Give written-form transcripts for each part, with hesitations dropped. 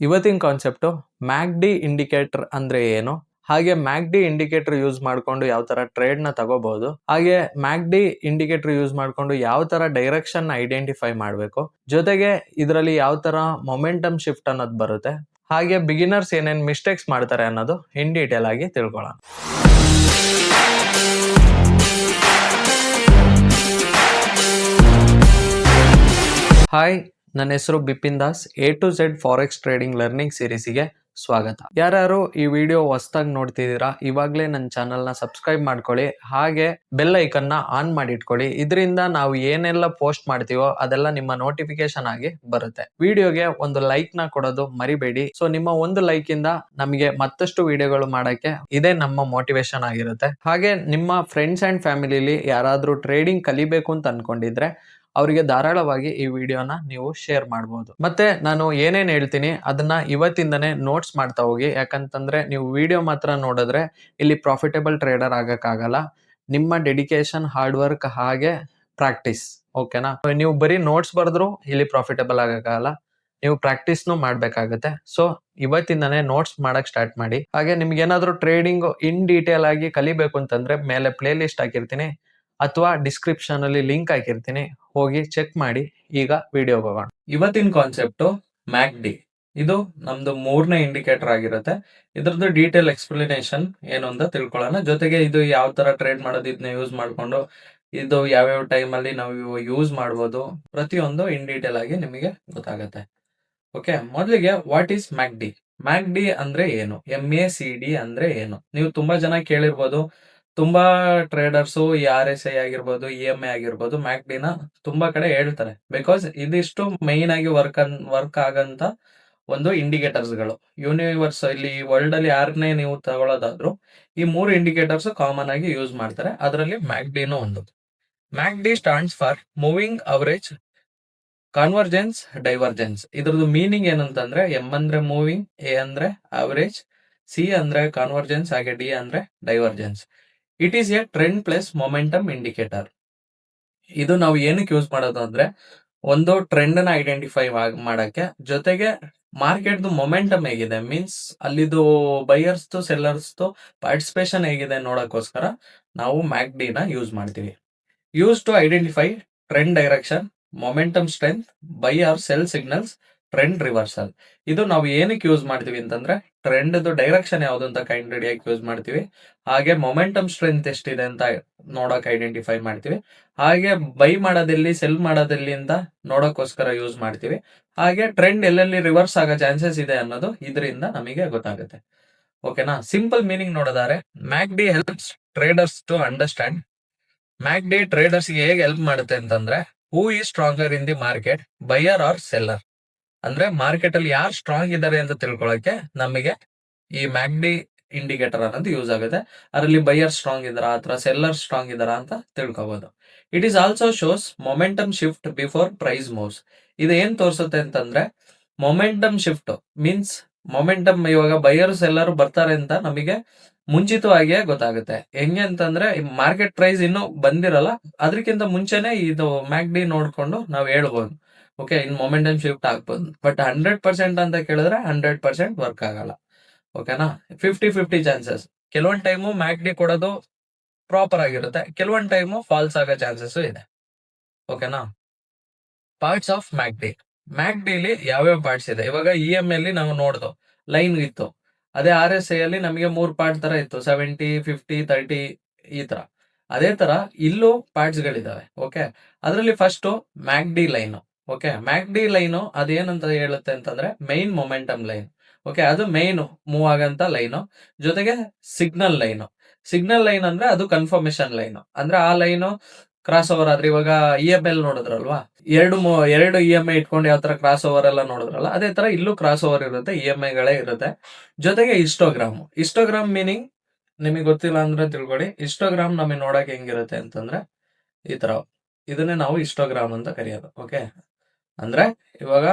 ಇವತ್ತಿನ concept ಮ್ಯಾಕ್ಡಿ indicator ಅಂದ್ರೆ ಏನು, ಹಾಗೆ ಮ್ಯಾಕ್ಡಿ ಇಂಡಿಕೇಟರ್ ಯೂಸ್ ಮಾಡ್ಕೊಂಡು ಯಾವ ತರ ಟ್ರೇಡ್ ನ ತಗೋಬಹುದು, ಹಾಗೆ ಮ್ಯಾಕ್ಡಿ ಇಂಡಿಕೇಟರ್ ಯೂಸ್ ಮಾಡ್ಕೊಂಡು ಯಾವ ತರ ಡೈರೆಕ್ಷನ್ ಐಡೆಂಟಿಫೈ ಮಾಡಬೇಕು, ಜೊತೆಗೆ ಇದರಲ್ಲಿ ಯಾವ ತರ ಮೊಮೆಂಟಮ್ ಶಿಫ್ಟ್ ಅನ್ನೋದು ಬರುತ್ತೆ, ಹಾಗೆ ಬಿಗಿನರ್ಸ್ ಏನೇನ್ ಮಿಸ್ಟೇಕ್ಸ್ ಮಾಡ್ತಾರೆ ಅನ್ನೋದು ಇನ್ ಡೀಟೇಲ್ ಆಗಿ ತಿಳ್ಕೊಳ್ಳೋಣ. ಹಾಯ್, ನನ್ನ ಹೆಸರು Bipin Das. A to Z forex trading learning ಸೀರೀಸ್ಗೆ ಸ್ವಾಗತ. ಯಾರ್ಯಾರು ಈ ವಿಡಿಯೋ ಹೊಸದಾಗಿ ನೋಡ್ತಿದ್ದೀರಾ, ಇವಾಗಲೇ ನನ್ನ ಚಾನಲ್ನ ಸಬ್ಸ್ಕ್ರೈಬ್ ಮಾಡ್ಕೊಳ್ಳಿ, ಹಾಗೆ ಬೆಲ್ ಐಕನ್ನ ಆನ್ ಮಾಡಿ ಇಟ್ಕೊಳ್ಳಿ. ಇದರಿಂದ ನಾವು ಏನೆಲ್ಲ ಪೋಸ್ಟ್ ಮಾಡ್ತೀವೋ ಅದೆಲ್ಲ ನಿಮ್ಮ ನೋಟಿಫಿಕೇಶನ್ ಆಗಿ ಬರುತ್ತೆ. ವಿಡಿಯೋಗೆ ಒಂದು ಲೈಕ್ ನ ಕೊಡೋದು ಮರಿಬೇಡಿ. ಸೊ ನಿಮ್ಮ ಒಂದು ಲೈಕ್ ಇಂದ ನಮಗೆ ಮತ್ತಷ್ಟು ವಿಡಿಯೋಗಳು ಮಾಡಕ್ಕೆ ಇದೇ ನಮ್ಮ ಮೋಟಿವೇಶನ್ ಆಗಿರುತ್ತೆ. ಹಾಗೆ ನಿಮ್ಮ ಫ್ರೆಂಡ್ಸ್ ಅಂಡ್ ಫ್ಯಾಮಿಲಿಲಿ ಯಾರಾದ್ರೂ ಟ್ರೇಡಿಂಗ್ ಕಲಿಬೇಕು ಅಂತ ಅನ್ಕೊಂಡಿದ್ರೆ ಅವರಿಗೆ ಧಾರಾಳವಾಗಿ ಈ ವಿಡಿಯೋನ ನೀವು ಶೇರ್ ಮಾಡಬಹುದು. ಮತ್ತೆ ನಾನು ಏನೇನ್ ಹೇಳ್ತೀನಿ ಅದನ್ನ ಇವತ್ತಿಂದನೇ ನೋಟ್ಸ್ ಮಾಡ್ತಾ ಹೋಗಿ, ಯಾಕಂತಂದ್ರೆ ನೀವು ವಿಡಿಯೋ ಮಾತ್ರ ನೋಡಿದ್ರೆ ಇಲ್ಲಿ ಪ್ರಾಫಿಟೇಬಲ್ ಟ್ರೇಡರ್ ಆಗಕ್ಕಾಗಲ್ಲ. ನಿಮ್ಮ ಡೆಡಿಕೇಶನ್, ಹಾರ್ಡ್ ವರ್ಕ್ ಹಾಗೆ ಪ್ರಾಕ್ಟೀಸ್, ಓಕೆನಾ? ನೀವು ಬರೀ ನೋಟ್ಸ್ ಬರೆದ್ರು ಇಲ್ಲಿ ಪ್ರಾಫಿಟೇಬಲ್ ಆಗಕ್ಕಾಗಲ್ಲ, ನೀವು ಪ್ರಾಕ್ಟೀಸ್ನು ಮಾಡ್ಬೇಕಾಗತ್ತೆ. ಸೊ ಇವತ್ತಿಂದನೇ ನೋಟ್ಸ್ ಮಾಡಕ್ ಸ್ಟಾರ್ಟ್ ಮಾಡಿ. ಹಾಗೆ ನಿಮ್ಗೆ ಏನಾದ್ರು ಟ್ರೇಡಿಂಗ್ ಇನ್ ಡೀಟೇಲ್ ಆಗಿ ಕಲಿಬೇಕು ಅಂತಂದ್ರೆ ಮೇಲೆ ಪ್ಲೇ ಲಿಸ್ಟ್ ಹಾಕಿರ್ತೀನಿ ಅಥವಾ ಡಿಸ್ಕ್ರಿಪ್ಷನ್ ಅಲ್ಲಿ ಲಿಂಕ್ ಹಾಕಿರ್ತೀನಿ, ಹೋಗಿ ಚೆಕ್ ಮಾಡಿ. ಈಗ ವಿಡಿಯೋಗೆ ಹೋಗೋಣ. ಇವತ್ತಿನ ಕಾನ್ಸೆಪ್ಟು ಮ್ಯಾಕ್ಡಿ. ಇದು ನಮ್ದು 3ನೇ ಇಂಡಿಕೇಟರ್ ಆಗಿರುತ್ತೆ. ಇದ್ರದ್ದು ಡೀಟೇಲ್ ಎಕ್ಸ್ಪ್ಲನೇಷನ್ ಏನು ಅಂತ ತಿಳ್ಕೊಳ್ಳೋಣ. ಜೊತೆಗೆ ಇದು ಯಾವ ತರ ಟ್ರೇಡ್ ಮಾಡೋದು, ಇದನ್ನ ಯೂಸ್ ಮಾಡ್ಕೊಂಡು ಇದು ಯಾವ್ಯಾವ ಟೈಮ್ ಅಲ್ಲಿ ನಾವು ಯೂಸ್ ಮಾಡ್ಬೋದು, ಪ್ರತಿಯೊಂದು ಇನ್ ಡೀಟೇಲ್ ಆಗಿ ನಿಮಗೆ ಗೊತ್ತಾಗತ್ತೆ. ಓಕೆ, ಮೊದಲಿಗೆ ವಾಟ್ ಈಸ್ ಮ್ಯಾಕ್ಡಿ? ಮ್ಯಾಕ್ಡಿ ಅಂದ್ರೆ ಏನು? MACD ಅಂದ್ರೆ ಏನು? ನೀವು ತುಂಬಾ ಜನ ಕೇಳಿರ್ಬೋದು. ತುಂಬಾ ಟ್ರೇಡರ್ಸ್ RSI ಆಗಿರ್ಬೋದು, EMA ಆಗಿರ್ಬೋದು, ಮ್ಯಾಕ್ಡಿನ ತುಂಬಾ ಕಡೆ ಹೇಳ್ತಾರೆ. ಬಿಕಾಸ್ ಇದಿಷ್ಟು ಮೈನ್ ಆಗಿ ವರ್ಕ್ ಆಗಂತ ಒಂದು ಇಂಡಿಕೇಟರ್ಸ್ ಗಳು. ಯೂನಿವರ್ಸ್ ಇಲ್ಲಿ ವರ್ಲ್ಡ್ ಅಲ್ಲಿ ಯಾರನ್ನೇ ನೀವು ತಗೊಳ್ಳೋದಾದ್ರು ಈ 3 ಇಂಡಿಕೇಟರ್ಸ್ ಕಾಮನ್ ಆಗಿ ಯೂಸ್ ಮಾಡ್ತಾರೆ. ಅದರಲ್ಲಿ ಮ್ಯಾಕ್ಡಿನೂ ಒಂದು. MACD stands for moving average convergence divergence. ಇದ್ರದ್ದು ಮೀನಿಂಗ್ ಏನಂತಂದ್ರೆ M ಅಂದ್ರೆ ಮೂವಿಂಗ್, A ಅಂದ್ರೆ ಅವರೇಜ್, C ಅಂದ್ರೆ ಕಾನ್ವರ್ಜೆನ್ಸ್, ಹಾಗೆ D ಅಂದ್ರೆ divergence. It is a trend plus momentum indicator. ಇದು ನಾವು ಏನಕ್ಕೆ ಯೂಸ್ ಮಾಡೋದು ಅಂದ್ರೆ ಒಂದು ಟ್ರೆಂಡ್ ನ ಐಡೆಂಟಿಫೈ ಮಾಡಕ್ಕೆ, ಜೊತೆಗೆ ಮಾರ್ಕೆಟ್ ಮೊಮೆಂಟಮ್ ಹೇಗಿದೆ, ಮೀನ್ಸ್ ಅಲ್ಲಿದು ಬೈಯರ್ಸ್ ಸೆಲ್ಲರ್ಸ್ ಪಾರ್ಟಿಸಿಪೇಷನ್ ಹೇಗಿದೆ ನೋಡಕ್ಕೋಸ್ಕರ ನಾವು ಮ್ಯಾಕ್ಡಿ ನ ಯೂಸ್ ಮಾಡ್ತೀವಿ. Use to identify trend direction, momentum strength, buy or sell signals, trend reversal. ಇದು ನಾವು ಏನಕ್ಕೆ ಯೂಸ್ ಮಾಡ್ತೀವಿ ಅಂತಂದ್ರೆ ಟ್ರೆಂಡ್ ಡೈರೆಕ್ಷನ್ ಯಾವ್ದು ಅಂತ ಕೈಂಡ್ ಹಿಡಿಯಕ್ಕೆ ಯೂಸ್ ಮಾಡ್ತೀವಿ, ಹಾಗೆ ಮೊಮೆಂಟಮ್ ಸ್ಟ್ರೆಂತ್ ಎಷ್ಟಿದೆ ಅಂತ ನೋಡಕ್ ಐಡೆಂಟಿಫೈ ಮಾಡ್ತೀವಿ, ಹಾಗೆ ಬೈ ಮಾಡೋದೆಲ್ಲಿ, ಸೆಲ್ ಮಾಡೋದೆಲ್ಲಿ ಅಂತ ನೋಡಕ್ಕೋಸ್ಕರ ಯೂಸ್ ಮಾಡ್ತೀವಿ, ಹಾಗೆ ಟ್ರೆಂಡ್ ಎಲ್ಲೆಲ್ಲಿ ರಿವರ್ಸ್ ಆಗೋ ಚಾನ್ಸಸ್ ಇದೆ ಅನ್ನೋದು ಇದರಿಂದ ನಮಗೆ ಗೊತ್ತಾಗುತ್ತೆ. ಓಕೆನಾ? ಸಿಂಪಲ್ ಮೀನಿಂಗ್ ನೋಡೋದಾದ್ರೆ MACD helps traders to understand. MACD traders ಹೇಗೆ ಹೆಲ್ಪ್ ಮಾಡುತ್ತೆ ಅಂತಂದ್ರೆ who is stronger in the market, buyer or seller. ಅಂದ್ರೆ ಮಾರ್ಕೆಟ್ ಅಲ್ಲಿ ಯಾರು ಸ್ಟ್ರಾಂಗ್ ಇದ್ದಾರೆ ಅಂತ ತಿಳ್ಕೊಳಕ್ಕೆ ನಮಗೆ ಈ ಮ್ಯಾಕ್ಡಿ ಇಂಡಿಕೇಟರ್ ಅನ್ನೋದು ಯೂಸ್ ಆಗುತ್ತೆ. ಅದರಲ್ಲಿ ಬೈಯರ್ ಸ್ಟ್ರಾಂಗ್ ಇದಾರ ಅಥವಾ ಸೆಲ್ಲರ್ ಸ್ಟ್ರಾಂಗ್ ಇದಾರ ಅಂತ ತಿಳ್ಕೊಬಹುದು. It is also shows momentum shift before price moves. ಇದು ಏನ್ ತೋರಿಸುತ್ತೆ ಅಂತಂದ್ರೆ ಮೊಮೆಂಟಮ್ ಶಿಫ್ಟ್ ಮೀನ್ಸ್ ಮೊಮೆಂಟಮ್, ಇವಾಗ ಬೈಯರ್ ಸೆಲ್ಲರ್ ಬರ್ತಾರೆ ಅಂತ ನಮಗೆ ಮುಂಚಿತವಾಗಿಯೇ ಗೊತ್ತಾಗುತ್ತೆ. ಹೆಂಗೆ ಅಂತಂದ್ರೆ ಮಾರ್ಕೆಟ್ ಪ್ರೈಸ್ ಇನ್ನೂ ಬಂದಿರಲ್ಲ, ಅದಕ್ಕಿಂತ ಮುಂಚೆನೆ ಇದು ಮ್ಯಾಕ್ಡಿ ನೋಡ್ಕೊಂಡು ನಾವು ಹೇಳ್ಬೋದು ಓಕೆ ಇನ್ ಮೊಮೆಂಟಮ್ ಶಿಫ್ಟ್ ಆಗ್ಬೋದು. ಬಟ್ 100% ಅಂತ ಕೇಳಿದ್ರೆ 100% ವರ್ಕ್ ಆಗಲ್ಲ. ಓಕೆನಾ? 50-50 ಚಾನ್ಸಸ್. ಕೆಲವೊಂದ್ ಟೈಮು ಮ್ಯಾಕ್ಡಿ ಕೊಡೋದು ಪ್ರಾಪರ್ ಆಗಿರುತ್ತೆ, ಕೆಲವೊಂದ್ ಟೈಮು ಫಾಲ್ಸ್ ಆಗೋ ಚಾನ್ಸಸ್ ಇದೆ. ಓಕೆನಾ? Parts of ಮ್ಯಾಕ್ಡಿ. ಮ್ಯಾಕ್ಡಿಲಿ ಯಾವ್ಯಾವ ಪಾರ್ಟ್ಸ್ ಇದೆ? ಇವಾಗ EMA ಅಲ್ಲಿ ನಾವು ನೋಡ್ದು ಲೈನ್ ಇತ್ತು, ಅದೇ RSI ಅಲ್ಲಿ ನಮಗೆ 3 ಪಾರ್ಟ್ ತರ ಇತ್ತು, 70, 50, 30 ಈ ತರ. ಅದೇ ತರ ಇಲ್ಲೂ ಪಾರ್ಟ್ಸ್ ಗಳಿದಾವೆ. ಓಕೆ, ಅದರಲ್ಲಿ ಫಸ್ಟ್ ಮ್ಯಾಕ್ಡಿ ಲೈನ್. ಓಕೆ, ಮ್ಯಾಕ್ಡಿ ಲೈನು ಅದೇನಂತ ಹೇಳುತ್ತೆ ಅಂತಂದ್ರೆ ಮೈನ್ ಮೊಮೆಂಟಮ್ ಲೈನ್. ಓಕೆ, ಅದು ಮೈನ್ ಮೂವ್ ಆಗಂತ ಲೈನು. ಜೊತೆಗೆ ಸಿಗ್ನಲ್ ಲೈನು. ಸಿಗ್ನಲ್ ಲೈನ್ ಅಂದ್ರೆ ಅದು ಕನ್ಫರ್ಮೇಶನ್ ಲೈನು. ಅಂದ್ರೆ ಆ ಲೈನು ಕ್ರಾಸ್ ಓವರ್ ಆದ್ರೆ, ಇವಾಗ EMA ನೋಡಿದ್ರಲ್ವಾ, ಎರಡು EMA ಇಟ್ಕೊಂಡು ಯಾವ ತರ ಕ್ರಾಸ್ ಓವರ್ ಎಲ್ಲ ನೋಡಿದ್ರಲ್ಲ, ಅದೇ ತರ ಇಲ್ಲೂ ಕ್ರಾಸ್ ಓವರ್ ಇರುತ್ತೆ, EMA ಗಳೇ ಇರುತ್ತೆ. ಜೊತೆಗೆ ಇಸ್ಟೋಗ್ರಾಮ್ ಮೀನಿಂಗ್ ನಿಮಗೆ ಗೊತ್ತಿಲ್ಲ ಅಂದ್ರೆ ತಿಳ್ಕೊಳ್ಳಿ. ಇಸ್ಟೋಗ್ರಾಮ್ ನಮಗೆ ನೋಡಕ್ ಹೆಂಗಿರುತ್ತೆ ಅಂತಂದ್ರೆ ಈ ತರ, ಇದನ್ನೇ ನಾವು ಇಸ್ಟೋಗ್ರಾಮ್ ಅಂತ ಕರೆಯೋದು. ಓಕೆ, ಅಂದ್ರೆ ಇವಾಗ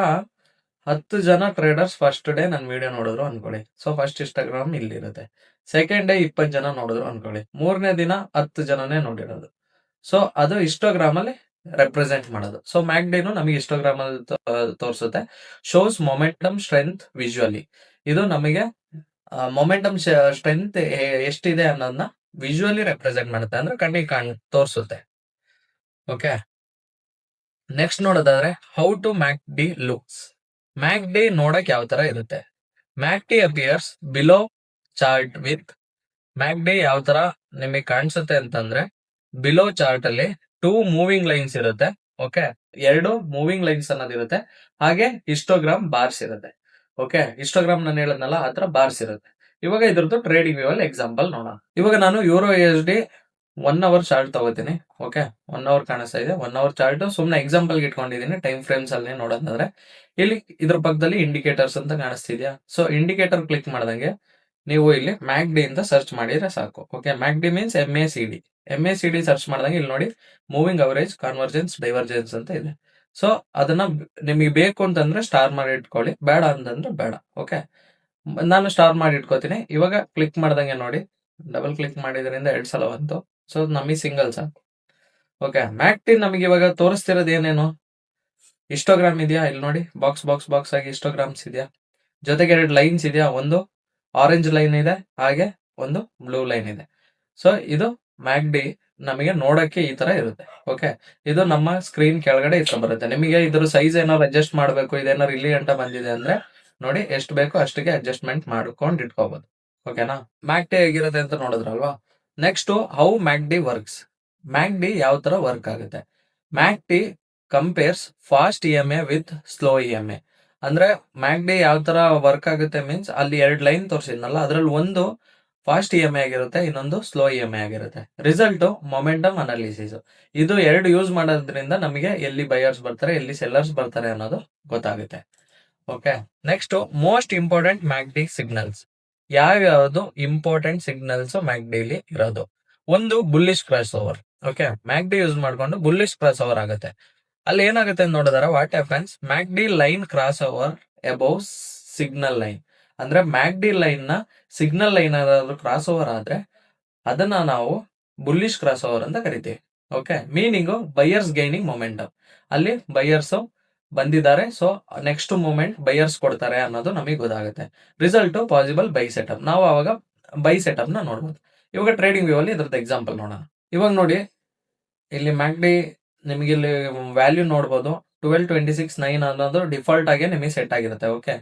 10 ಜನ ಟ್ರೇಡರ್ಸ್ ಫಸ್ಟ್ ಡೇ ನನ್ನ ವಿಡಿಯೋ ನೋಡಿದ್ರು ಅನ್ಕೊಳ್ಳಿ. ಸೊ ಫಸ್ಟ್ ಇನ್ಸ್ಟಾಗ್ರಾಮ್ ಇಲ್ಲಿ ಇರುತ್ತೆ. ಸೆಕೆಂಡ್ ಡೇ 20 ಜನ ನೋಡಿದ್ರು ಅನ್ಕೊಳ್ಳಿ. 3ನೇ ದಿನ 10 ಜನನೇ ನೋಡಿರೋದು. ಸೊ ಅದು ಇನ್ಸ್ಟಾಗ್ರಾಮ್ ಅಲ್ಲಿ ರೆಪ್ರೆಸೆಂಟ್ ಮಾಡೋದು. ಸೊ ಮ್ಯಾಕ್ಡಿನು ನಮಗೆ ಹಿಸ್ಟೋಗ್ರಾಮ್ ಅಲ್ಲಿ ತೋರಿಸುತ್ತೆ. Shows momentum strength visually. ಇದು ನಮಗೆ ಮೊಮೆಂಟಮ್ ಸ್ಟ್ರೆಂತ್ ಎಷ್ಟಿದೆ ಅನ್ನೋದನ್ನ ವಿಜುವಲಿ ರೆಪ್ರೆಸೆಂಟ್ ಮಾಡುತ್ತೆ, ಅಂದ್ರೆ ಕಣ್ಣಿಗೆ ತೋರಿಸುತ್ತೆ. ಓಕೆ, ನೆಕ್ಸ್ಟ್ ನೋಡೋದಾದ್ರೆ how to MACD looks. MACD ನೋಡಕ್ ಯಾವ ತರ ಇರುತ್ತೆ. MACD appears below chart with. MACD ಯಾವ ತರ ನಿಮಗೆ ಕಾಣಿಸುತ್ತೆ ಅಂತಂದ್ರೆ, ಬಿಲೋ ಚಾರ್ಟ್ ಅಲ್ಲಿ 2 ಮೂವಿಂಗ್ ಲೈನ್ಸ್ ಇರುತ್ತೆ. ಓಕೆ, 2 ಮೂವಿಂಗ್ ಲೈನ್ಸ್ ಅನ್ನೋದಿರುತ್ತೆ. ಹಾಗೆ ಹಿಸ್ಟೋಗ್ರಾಮ್ ಬಾರ್ಸ್ ಇರುತ್ತೆ. ಓಕೆ, ಹಿಸ್ಟೋಗ್ರಾಮ್ ನಾನು ಹೇಳದ್ನಲ್ಲ ಆತರ ಬಾರ್ಸ್ ಇರುತ್ತೆ. ಇವಾಗ ಇದ್ರದ್ದು ಟ್ರೇಡಿಂಗ್ ವ್ಯೂ ಅಲ್ಲಿ ಎಕ್ಸಾಂಪಲ್ ನೋಡೋಣ. ಇವಾಗ ನಾನು ಯೂರೋ USD 1 ಅವರ್ ಚಾರ್ಟ್ ತಗೋತೀನಿ. ಓಕೆ, 1 ಅವರ್ ಕಾಣಿಸ್ತಾ ಇದೆ. 1 ಅವರ್ ಚಾರ್ಟ್ ಸುಮ್ನೆ ಎಕ್ಸಾಂಪಲ್ ಇಟ್ಕೊಂಡಿದ್ದೀನಿ. ಟೈಮ್ ಫ್ರೇಮ್ಸ್ ಅಲ್ಲಿ ನೋಡೋದಾದ್ರೆ ಇಲ್ಲಿ ಇದ್ರ ಪಕ್ಕದಲ್ಲಿ ಇಂಡಿಕೇಟರ್ಸ್ ಅಂತ ಕಾಣಿಸ್ತಿದ್ಯಾ. ಸೊ ಇಂಡಿಕೇಟರ್ ಕ್ಲಿಕ್ ಮಾಡ್ದಂಗೆ ನೀವು ಇಲ್ಲಿ ಮ್ಯಾಕ್ ಡಿ ಅಂತ ಸರ್ಚ್ ಮಾಡಿದ್ರೆ ಸಾಕು. ಓಕೆ, ಮ್ಯಾಕ್ ಡಿ ಮೀನ್ಸ್ MACD ಸರ್ಚ್ ಮಾಡಿದಾಗ ಇಲ್ಲಿ ನೋಡಿ ಮೂವಿಂಗ್ ಅವರೇಜ್, ಕಾನ್ವರ್ಜೆನ್ಸ್, ಡೈವರ್ಜೆನ್ಸ್ ಅಂತ ಇದೆ. ಸೊ ಅದನ್ನ ನಿಮಗೆ ಬೇಕು ಅಂತಂದ್ರೆ ಸ್ಟಾರ್ ಮಾಡಿ ಇಟ್ಕೊಳ್ಳಿ, ಬೇಡ ಅಂತಂದ್ರೆ ಬೇಡ. ಓಕೆ, ನಾನು ಸ್ಟಾರ್ ಮಾಡಿ ಇಟ್ಕೋತೀನಿ. ಇವಾಗ ಕ್ಲಿಕ್ ಮಾಡ್ದಂಗೆ ನೋಡಿ, ಡಬಲ್ ಕ್ಲಿಕ್ ಮಾಡಿದ್ರಿಂದ 2 ಸಲ ಬಂತು. ಸೊ ನಮಗೆ ಸಿಂಗಲ್ ಸಾಕು. ಓಕೆ, ಮ್ಯಾಕ್ ಡಿ ನಮಗೆ ಇವಾಗ ತೋರಿಸ್ತಿರೋದು ಏನೇನು, ಹಿಸ್ಟೋಗ್ರಾಮ್ ಇದೆಯಾ ಇಲ್ಲಿ ನೋಡಿ, ಬಾಕ್ಸ್ ಬಾಕ್ಸ್ ಬಾಕ್ಸ್ ಆಗಿ ಹಿಸ್ಟೋಗ್ರಾಮ್ಸ್ ಇದೆಯಾ, ಜೊತೆಗೆ 2 ಲೈನ್ಸ್ ಇದೆಯಾ, ಒಂದು ಆರೆಂಜ್ ಲೈನ್ ಇದೆ, ಹಾಗೆ ಒಂದು ಬ್ಲೂ ಲೈನ್ ಇದೆ. ಸೊ ಇದು ಮ್ಯಾಕ್ ಡಿ ನಮಗೆ ನೋಡಕ್ಕೆ ಈ ತರ ಇರುತ್ತೆ. ಓಕೆ, ಇದು ನಮ್ಮ ಸ್ಕ್ರೀನ್ ಕೆಳಗಡೆ ಇಷ್ಟ ಬರುತ್ತೆ. ನಿಮಗೆ ಇದ್ರ ಸೈಜ್ ಏನಾದ್ರು ಅಡ್ಜಸ್ಟ್ ಮಾಡಬೇಕು, ಇದೇನಾದ್ರು ಇಲ್ಲಿ ಗಂಟ ಬಂದಿದೆ ಅಂದ್ರೆ ನೋಡಿ ಎಷ್ಟು ಬೇಕೋ ಅಷ್ಟಿಗೆ ಅಡ್ಜಸ್ಟ್ಮೆಂಟ್ ಮಾಡ್ಕೊಂಡು ಇಟ್ಕೋಬಹುದು. ಓಕೆನಾ, ಮ್ಯಾಕ್ ಡಿ ಹೇಗಿರುತ್ತೆ ಅಂತ ನೋಡಿದ್ರಲ್ವಾ. Next how MACD works. MACD ಯಾವ ತರ ವರ್ಕ್ ಆಗುತ್ತೆ. MACD compares fast EMA with slow EMA. ಅಂದ್ರೆ ಮ್ಯಾಕ್ ಡಿ ಯಾವ ತರ ವರ್ಕ್ ಆಗುತ್ತೆ ಮೀನ್ಸ್, ಅಲ್ಲಿ 2 ಲೈನ್ ತೋರಿಸಿದ್ನಲ್ಲ ಅದ್ರಲ್ಲಿ ಒಂದು ಫಾಸ್ಟ್ EMA ಆಗಿರುತ್ತೆ, ಇನ್ನೊಂದು ಸ್ಲೋ EMA ಆಗಿರುತ್ತೆ. Result momentum analysis. ಇದು 2 ಯೂಸ್ ಮಾಡೋದ್ರಿಂದ ನಮಗೆ ಎಲ್ಲಿ ಬಯರ್ಸ್ ಬರ್ತಾರೆ, ಎಲ್ಲಿ ಸೆಲ್ಲರ್ಸ್ ಬರ್ತಾರೆ ಅನ್ನೋದು ಗೊತ್ತಾಗುತ್ತೆ. Okay, next most important MACD signals. ಯಾವ್ಯಾವುದು ಇಂಪಾರ್ಟೆಂಟ್ ಸಿಗ್ನಲ್ಸ್ ಮ್ಯಾಕ್ ಡಿಲಿ ಇರೋದು. ಒಂದು bullish cross over. Okay, MACD use ಮಾಡ್ಕೊಂಡು ಬುಲ್ಲಿಶ್ ಕ್ರಾಸ್ ಓವರ್ ಆಗುತ್ತೆ. ಅಲ್ಲಿ ಏನಾಗುತ್ತೆ ಅಂತ ನೋಡಿದಾರೆ, what happens, MACD line crossover above signal line. ಅಂದ್ರೆ ಮ್ಯಾಕ್ ಡಿ ಲೈನ್ ನ ಸಿಗ್ನಲ್ ಲೈನ್ ಏನಾದ್ರು ಕ್ರಾಸ್ ಓವರ್ ಆದ್ರೆ ಅದನ್ನ ನಾವು ಬುಲ್ಲಿಶ್ ಕ್ರಾಸ್ ಓವರ್ ಅಂತ ಕರಿತೀವಿ. Okay, meaning buyers gaining momentum. ಅಲ್ಲಿ ಬೈಯರ್ಸ್ ಬಂದಿದ್ದಾರೆ, ಸೊ ನೆಕ್ಸ್ಟ್ ಮೂಮೆಂಟ್ ಬೈಯರ್ಸ್ ಕೊಡ್ತಾರೆ ಅನ್ನೋದು ನಮಗೆ ಗೊತ್ತಾಗುತ್ತೆ. Result possible by setup. ನಾವು ಅವಾಗ ಬೈ ಸೆಟಪ್ ನ ನೋಡ್ಬೋದು. ಇವಾಗ ಟ್ರೇಡಿಂಗ್ ವ್ಯೂ ಅಲ್ಲಿ ಇದ್ರದ್ದು ಎಕ್ಸಾಂಪಲ್ ನೋಡೋಣ. ಇವಾಗ ನೋಡಿ ಇಲ್ಲಿ ಮ್ಯಾಕ್ ಡಿ ನಿಮಗೆ ಇಲ್ಲಿ ವ್ಯಾಲ್ಯೂ ನೋಡ್ಬೋದು. 12.26.9 ಅನ್ನೋದು ಡಿಫಾಲ್ಟ್ ಆಗಿ ನಿಮಗೆ ಸೆಟ್ ಆಗಿರುತ್ತೆ. ಓಕೆ,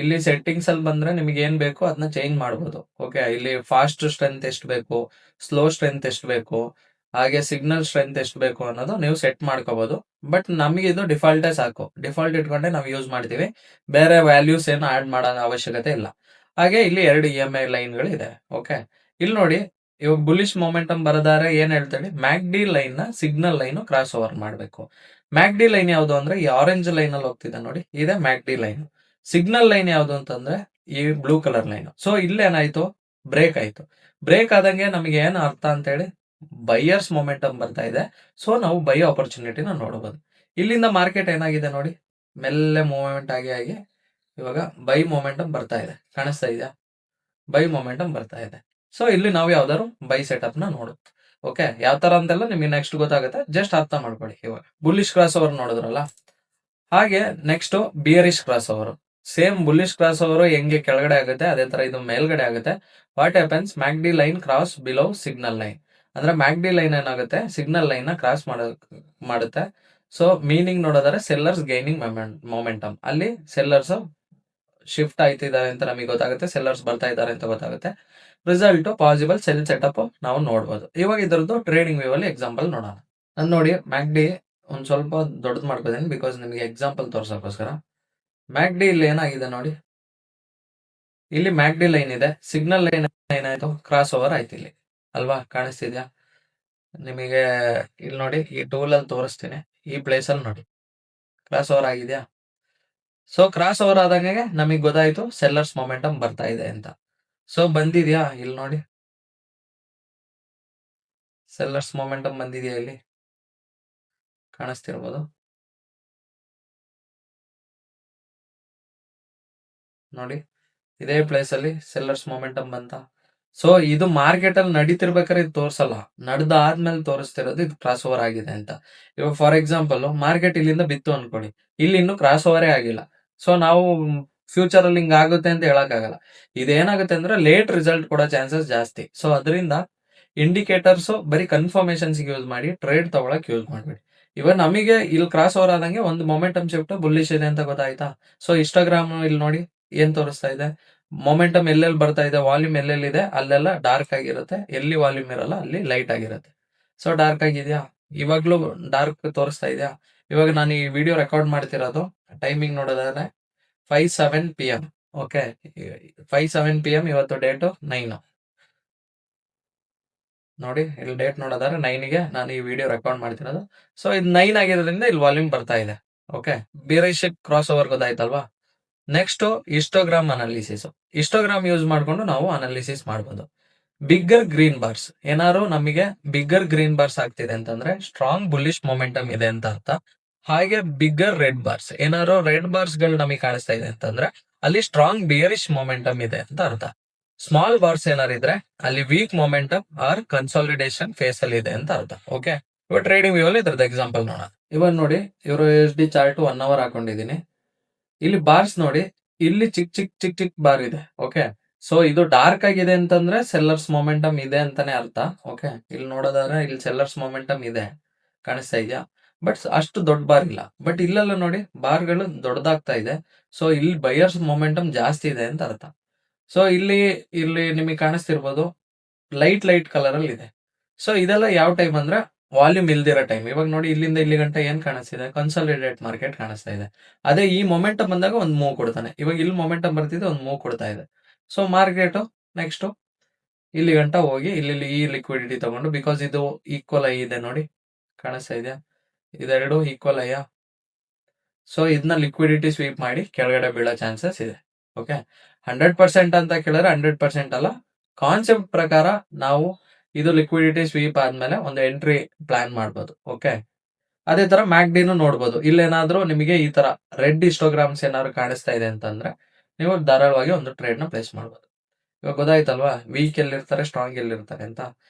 ಇಲ್ಲಿ ಸೆಟ್ಟಿಂಗ್ಸ್ ಅಲ್ಲಿ ಬಂದ್ರೆ ನಿಮಗೆ ಏನ್ ಬೇಕು ಅದನ್ನ ಚೇಂಜ್ ಮಾಡಬಹುದು. ಓಕೆ, ಇಲ್ಲಿ ಫಾಸ್ಟ್ ಸ್ಟ್ರೆಂತ್ ಎಷ್ಟು ಬೇಕು, ಸ್ಲೋ ಸ್ಟ್ರೆಂತ್ ಎಷ್ಟು ಬೇಕು, ಹಾಗೆ ಸಿಗ್ನಲ್ ಸ್ಟ್ರೆಂತ್ ಎಷ್ಟು ಬೇಕು ಅನ್ನೋದು ನೀವು ಸೆಟ್ ಮಾಡ್ಕೋಬಹುದು. ಬಟ್ ನಮಗೆ ಇದು ಡಿಫಾಲ್ಟೇ ಸಾಕು. ಡಿಫಾಲ್ಟ್ ಇಟ್ಕೊಂಡೆ ನಾವು ಯೂಸ್ ಮಾಡ್ತೀವಿ, ಬೇರೆ ವ್ಯಾಲ್ಯೂಸ್ ಏನು ಆಡ್ ಮಾಡೋ ಅವಶ್ಯಕತೆ ಇಲ್ಲ. ಹಾಗೆ ಇಲ್ಲಿ 2 EMA ಲೈನ್ಗಳು ಇದೆ. ಓಕೆ, ಇಲ್ಲಿ ನೋಡಿ ಇವಾಗ ಬುಲಿಶ್ ಮೊಮೆಂಟಮ್ ಬರದಾರೆ ಏನ್ ಹೇಳ್ತೇಳಿ, ಮ್ಯಾಕ್ ಡಿ ಲೈನ್ ನ ಸಿಗ್ನಲ್ ಲೈನ್ ಕ್ರಾಸ್ ಓವರ್ ಮಾಡಬೇಕು. ಮ್ಯಾಕ್ ಡಿ ಲೈನ್ ಯಾವುದು ಅಂದ್ರೆ ಈ ಆರೆಂಜ್ ಲೈನ್ ಅಲ್ಲಿ ಹೋಗ್ತಿದೆ ನೋಡಿ, ಇದೆ MACD line. Signal line ಯಾವುದು ಅಂತಂದ್ರೆ ಈ ಬ್ಲೂ ಕಲರ್ ಲೈನ್. ಸೊ ಇಲ್ಲೇನಾಯ್ತು, ಬ್ರೇಕ್ ಆಯ್ತು. ಬ್ರೇಕ್ ಆದಂಗೆ ನಮಗೆ ಏನ್ ಅರ್ಥ ಅಂತ ಹೇಳಿ, ಬೈಯರ್ಸ್ ಮೊಮೆಂಟಮ್ ಬರ್ತಾ ಇದೆ. ಸೊ ನಾವು ಬೈ ಆಪರ್ಚುನಿಟಿನ ನೋಡಬಹುದು. ಇಲ್ಲಿಂದ ಮಾರ್ಕೆಟ್ ಏನಾಗಿದೆ ನೋಡಿ, ಮೆಲ್ಲೆ ಮೂವ್ಮೆಂಟ್ ಆಗಿ ಆಗಿ ಇವಾಗ ಬೈ ಮೊಮೆಂಟಮ್ ಬರ್ತಾ ಇದೆ. ಕಾಣಿಸ್ತಾ ಇದೆಯಾ, ಬೈ ಮೊಮೆಂಟಮ್ ಬರ್ತಾ ಇದೆ. ಸೊ ಇಲ್ಲಿ ನಾವು ಯಾವ್ದಾದ್ರು ಬೈ ಸೆಟಪ್ ನ ನೋಡು. ಓಕೆ, ಯಾವ ತರ ಅಂತೆಲ್ಲ ನಿಮಗೆ ನೆಕ್ಸ್ಟ್ ಗೊತ್ತಾಗುತ್ತೆ, ಜಸ್ಟ್ ಅರ್ಥ ಮಾಡ್ಕೊಳ್ಳಿ. ಇವಾಗ ಬುಲ್ಲಿಶ್ ಕ್ರಾಸ್ ಓವರ್ ನೋಡಿದ್ರಲ್ಲ, ಹಾಗೆ next bearish crossover. Same bullish cross over ಹೆಂಗೆ ಕೆಳಗಡೆ ಆಗುತ್ತೆ ಅದೇ ತರ ಇದು ಮೇಲ್ಗಡೆ ಆಗುತ್ತೆ. What happens, MACD line cross below signal line. ಅಂದ್ರೆ ಮ್ಯಾಕ್ ಡಿ ಲೈನ್ ಏನಾಗುತ್ತೆ, ಸಿಗ್ನಲ್ ಲೈನ್ ನ ಕ್ರಾಸ್ ಮಾಡುತ್ತೆ. ಸೊ ಮೀನಿಂಗ್ ನೋಡೋದಾದ್ರೆ ಸೆಲ್ಲರ್ಸ್ ಗೈನಿಂಗ್ ಮೊಮೆಂಟಮ್. ಅಲ್ಲಿ ಸೆಲ್ಲರ್ಸ್ ಶಿಫ್ಟ್ ಆಯ್ತಿದ್ದಾರೆ ಅಂತ ನಮಗೆ ಗೊತ್ತಾಗುತ್ತೆ, ಸೆಲ್ಲರ್ಸ್ ಬರ್ತಾ ಇದ್ದಾರೆ ಅಂತ ಗೊತ್ತಾಗುತ್ತೆ. ರಿಸಲ್ಟ್ ಪಾಸಿಬಲ್ ಸೆಲ್ ಸೆಟಪ್ ನಾವು ನೋಡ್ಬೋದು. ಇವಾಗ ಇದರದ್ದು ಟ್ರೇಡಿಂಗ್ ವ್ಯೂ ಅಲ್ಲಿ ಎಕ್ಸಾಂಪಲ್ ನೋಡೋಣ. ನಾನು ನೋಡಿ ಮ್ಯಾಕ್ ಡಿ ಒಂದ್ ಸ್ವಲ್ಪ ದೊಡ್ಡದು ಮಾಡ್ಕೋತೀನಿ, ಬಿಕಾಸ್ ನಿಮಗೆ ಎಕ್ಸಾಂಪಲ್ ತೋರ್ಸೋಕೋಸ್ಕರ. ಮ್ಯಾಕ್ ಡಿ ಇಲ್ಲಿ ಏನಾಗಿದೆ ನೋಡಿ, ಇಲ್ಲಿ ಮ್ಯಾಕ್ ಡಿ ಲೈನ್ ಇದೆ, ಸಿಗ್ನಲ್ ಲೈನ್ ಏನಾಯ್ತು, ಕ್ರಾಸ್ ಓವರ್ ಆಯ್ತು ಇಲ್ಲಿ ಅಲ್ವಾ, ಕಾಣಿಸ್ತಿದ್ಯಾ ನಿಮಗೆ. ಇಲ್ಲಿ ನೋಡಿ ಈ ಟೂಲ್ ಅಲ್ಲಿ ತೋರಿಸ್ತೀನಿ, ಈ ಪ್ಲೇಸ್ ಅಲ್ಲಿ ನೋಡಿ ಕ್ರಾಸ್ ಓವರ್ ಆಗಿದ್ಯಾ. ಸೊ ಕ್ರಾಸ್ ಓವರ್ ಆದಂಗೆ ನಮಗೆ ಗೊತ್ತಾಯ್ತು ಸೆಲ್ಲರ್ಸ್ ಮೊಮೆಂಟಮ್ ಬರ್ತಾ ಇದೆ ಅಂತ. ಸೊ ಬಂದಿದ್ಯಾ ಇಲ್ಲಿ ನೋಡಿ, ಸೆಲ್ಲರ್ಸ್ ಮೊಮೆಂಟಮ್ ಬಂದಿದ್ಯಾ ಇಲ್ಲಿ ಕಾಣಿಸ್ತಿರ್ಬೋದು ನೋಡಿ. ಇದೇ ಪ್ಲೇಸ್ ಅಲ್ಲಿ ಸೆಲ್ಲರ್ಸ್ ಮೊಮೆಂಟಮ್ ಬಂತ. ಸೊ ಇದು ಮಾರ್ಕೆಟ್ ಅಲ್ಲಿ ನಡೀತಿರ್ಬೇಕಾದ್ರೆ ಇದು ತೋರ್ಸಲ್ಲ, ಆದ್ಮೇಲೆ ತೋರಿಸ್ತಿರೋದು ಇದು ಕ್ರಾಸ್ ಓವರ್ ಆಗಿದೆ ಅಂತ. ಇವಾಗ ಫಾರ್ ಎಕ್ಸಾಂಪಲ್ ಮಾರ್ಕೆಟ್ ಇಲ್ಲಿಂದ ಬಿತ್ತು ಅನ್ಕೊಳ್ಳಿ, ಇಲ್ಲಿ ಇನ್ನು ಕ್ರಾಸ್ ಓವರೇ ಆಗಿಲ್ಲ. ಸೊ ನಾವು ಫ್ಯೂಚರ್ ಅಲ್ಲಿ ಹಿಂಗ್ ಆಗುತ್ತೆ ಅಂತ ಹೇಳಕ್ಕಾಗಲ್ಲ. ಇದೇನಾಗುತ್ತೆ ಅಂದ್ರೆ ಲೇಟ್ ರಿಸಲ್ಟ್ ಕೊಡೋ ಚಾನ್ಸಸ್ ಜಾಸ್ತಿ. ಸೊ ಅದರಿಂದ ಇಂಡಿಕೇಟರ್ಸ್ ಬರೀ ಕನ್ಫರ್ಮೇಶನ್ಸ್ ಯೂಸ್ ಮಾಡಿ, ಟ್ರೇಡ್ ತಗೊಳಕ್ ಯೂಸ್ ಮಾಡ್ಬೇಡಿ. ಇವನ್ ನಮಗೆ ಇಲ್ಲಿ ಕ್ರಾಸ್ ಓವರ್ ಆದಂಗೆ ಒಂದು ಮೊಮೆಂಟಮ್ ಶಿಫ್ಟ್ ಬುಲ್ಲಿಶ್ ಇದೆ ಅಂತ ಗೊತ್ತಾಯ್ತಾ. ಸೊ ಇನ್ಸ್ಟಾಗ್ರಾಮ್ ಇಲ್ಲಿ ನೋಡಿ ಏನ್ ತೋರಿಸ್ತಾ ಇದೆ, ಮೊಮೆಂಟಮ್ ಎಲ್ಲೆಲ್ಲಿ ಬರ್ತಾ ಇದೆ, ವಾಲ್ಯೂಮ್ ಎಲ್ಲೆಲ್ಲಿದೆ ಅಲ್ಲೆಲ್ಲ ಡಾರ್ಕ್ ಆಗಿರುತ್ತೆ, ಎಲ್ಲಿ ವಾಲ್ಯೂಮ್ ಇರಲ್ಲ ಅಲ್ಲಿ ಲೈಟ್ ಆಗಿರುತ್ತೆ. ಸೊ ಡಾರ್ಕ್ ಆಗಿದ್ಯಾ, ಇವಾಗ್ಲೂ ಡಾರ್ಕ್ ತೋರಿಸ್ತಾ ಇದೆಯಾ. ಇವಾಗ ನಾನು ಈ ವಿಡಿಯೋ ರೆಕಾರ್ಡ್ ಮಾಡ್ತಿರೋದು ಟೈಮಿಂಗ್ ನೋಡೋದಾದ್ರೆ 5:07 PM. ಓಕೆ, 5:07 PM ಇವತ್ತು ಡೇಟು 9. ನೋಡಿ ಇಲ್ಲಿ ಡೇಟ್ ನೋಡೋದಾದ್ರೆ 9ಗೆ ನಾನು ಈ ವಿಡಿಯೋ ರೆಕಾರ್ಡ್ ಮಾಡ್ತಿರೋದು. ಸೊ ಇದು 9 ಆಗಿರೋದ್ರಿಂದ ಇಲ್ಲಿ ವಾಲ್ಯೂಮ್ ಬರ್ತಾ ಇದೆ. ಓಕೆ, ಬೇರಿಶ್ ಕ್ರಾಸ್ ಓವರ್ ಗೊತ್ತಾಯ್ತಲ್ವಾ. Next histogram analysis. Histogram use ಮಾಡ್ಕೊಂಡು ನಾವು ಅನಾಲಿಸಿಸ್ ಮಾಡ್ಬೋದು. ಬಿಗ್ಗರ್ ಗ್ರೀನ್ ಬಾರ್ಸ್, ಏನಾದ್ರು ನಮಗೆ ಬಿಗ್ಗರ್ ಗ್ರೀನ್ ಬಾರ್ಸ್ ಆಗ್ತಿದೆ ಅಂತಂದ್ರೆ ಸ್ಟ್ರಾಂಗ್ ಬುಲ್ಲಿಶ್ ಮೊಮೆಂಟಮ್ ಇದೆ ಅಂತ ಅರ್ಥ. ಹಾಗೆ ಬಿಗ್ಗರ್ ರೆಡ್ ಬಾರ್ಸ್, ಏನಾದ್ರು ರೆಡ್ ಬಾರ್ಸ್ ಗಳು ನಮಗೆ ಕಾಣಿಸ್ತಾ ಇದೆ ಅಂತಂದ್ರೆ ಅಲ್ಲಿ ಸ್ಟ್ರಾಂಗ್ ಬಿಯರಿಶ್ ಮೊಮೆಂಟಮ್ ಇದೆ ಅಂತ ಅರ್ಥ. ಸ್ಮಾಲ್ ಬಾರ್ಸ್ ಏನಾರಿದ್ರೆ ಅಲ್ಲಿ weak momentum or consolidation phase ಅಲ್ಲಿ ಇದೆ ಅಂತ ಅರ್ಥ. ಓಕೆ, ಇವಾಗ ಟ್ರೇಡಿಂಗ್ ವ್ಯೂ ಅಲ್ಲಿ ಇದ್ರದ್ದು ಎಕ್ಸಾಂಪಲ್ ನೋಡೋಣ. ಇವಾಗ ನೋಡಿ ಇವರು ಎಸ್ ಡಿ ಚಾರ್ಟ್ 1 ಅವರ್ ಹಾಕೊಂಡಿದೀನಿ. ಇಲ್ಲಿ ಬಾರ್ಸ್ ನೋಡಿ, ಇಲ್ಲಿ ಚಿಕ್ ಚಿಕ್ ಚಿಕ್ ಚಿಕ್ ಬಾರ್ ಇದೆ. ಓಕೆ, ಸೊ ಇದು ಡಾರ್ಕ್ ಆಗಿದೆ ಅಂತಂದ್ರೆ ಸೆಲ್ಲರ್ಸ್ ಮೊಮೆಂಟಮ್ ಇದೆ ಅಂತಾನೆ ಅರ್ಥ. ಓಕೆ, ಇಲ್ಲಿ ನೋಡೋದಾದ್ರೆ ಇಲ್ಲಿ ಸೆಲ್ಲರ್ಸ್ ಮೊಮೆಂಟಮ್ ಇದೆ, ಕಾಣಿಸ್ತಾ ಇದೆಯಾ. ಬಟ್ ಅಷ್ಟು ದೊಡ್ಡ ಬಾರ್ ಇಲ್ಲ. ಬಟ್ ಇಲ್ಲೆಲ್ಲ ನೋಡಿ ಬಾರ್ಗಳು ದೊಡ್ಡದಾಗ್ತಾ ಇದೆ. ಸೊ ಇಲ್ಲಿ ಬಯರ್ಸ್ ಮೊಮೆಂಟಮ್ ಜಾಸ್ತಿ ಇದೆ ಅಂತ ಅರ್ಥ. ಸೊ ಇಲ್ಲಿ ಇಲ್ಲಿ ನಿಮಗೆ ಕಾಣಿಸ್ತಿರ್ಬೋದು ಲೈಟ್ ಕಲರ್ ಅಲ್ಲಿ ಇದೆ. ಸೊ ಇದೆಲ್ಲ ಯಾವ ಟೈಮ್ ಅಂದ್ರೆ ವಾಲ್ಯೂಮ್ ಇಲ್ದಿರೋ ಟೈಮ್. ಇವಾಗ ನೋಡಿ ಇಲ್ಲಿಂದ ಇಲ್ಲಿ ಗಂಟೆ ಏನ್ ಕಾಣಿಸ್ತಿದೆ, ಕನ್ಸಾಲಿಡೇಟ್ ಮಾರ್ಕೆಟ್ ಕಾಣಿಸ್ತಾ ಇದೆ. ಅದೇ ಈ ಮೊಮೆಂಟಮ್ ಬಂದಾಗ ಒಂದು ಮೂವ್ ಕೊಡ್ತಾನೆ. ಇವಾಗ ಇಲ್ಲಿ ಮೊಮೆಂಟಮ್ ಬರ್ತಿದೆ, ಒಂದು ಮೂವ್ ಕೊಡ್ತಾ ಇದೆ. ಸೊ ಮಾರ್ಕೆಟ್ ನೆಕ್ಸ್ಟ್ ಇಲ್ಲಿ ಗಂಟ ಹೋಗಿ ಇಲ್ಲಿ ಈ ಲಿಕ್ವಿಡಿಟಿ ತಗೊಂಡು, ಬಿಕಾಸ್ ಇದು ಈಕ್ವಲ್ ಐ ಇದೆ ನೋಡಿ, ಕಾಣಿಸ್ತಾ ಇದೆಯಾ, ಇದೆರಡು ಈಕ್ವಲ್ ಐಯ. ಸೊ ಇದನ್ನ ಲಿಕ್ವಿಡಿಟಿ ಸ್ವೀಪ್ ಮಾಡಿ ಕೆಳಗಡೆ ಬೀಳೋ ಚಾನ್ಸಸ್ ಇದೆ. ಓಕೆ, 100% ಅಂತ ಕೇಳಿದ್ರೆ 100% ಅಲ್ಲ, ಕಾನ್ಸೆಪ್ಟ್ ಪ್ರಕಾರ ನಾವು ಇದು ಲಿಕ್ವಿಡಿಟಿ ಸ್ವೀಪ್ ಆದ್ಮೇಲೆ ಒಂದು ಎಂಟ್ರಿ ಪ್ಲಾನ್ ಮಾಡ್ಬೋದು. ಓಕೆ, ಅದೇ ತರ ಮ್ಯಾಕ್ಡಿನು ನೋಡ್ಬೋದು. ಇಲ್ಲೇನಾದ್ರೂ ನಿಮಗೆ ಈ ತರ ರೆಡ್ ಹಿಸ್ಟೋಗ್ರಾಮ್ಸ್ ಏನಾದ್ರು ಕಾಣಿಸ್ತಾ ಇದೆ ಅಂತಂದ್ರೆ ನೀವು ಧಾರಾಳವಾಗಿ ಒಂದು ಟ್ರೇಡ್ ನ ಪ್ಲೇಸ್ ಮಾಡ್ಬೋದು. ಇವಾಗ ಗೊತ್ತಾಯ್ತಲ್ವಾ, ವೀಕ್ ಎಲ್ಲಿರ್ತಾರೆ, ಸ್ಟ್ರಾಂಗ್ ಎಲ್ಲಿರ್ತಾರೆ ಅಂತ.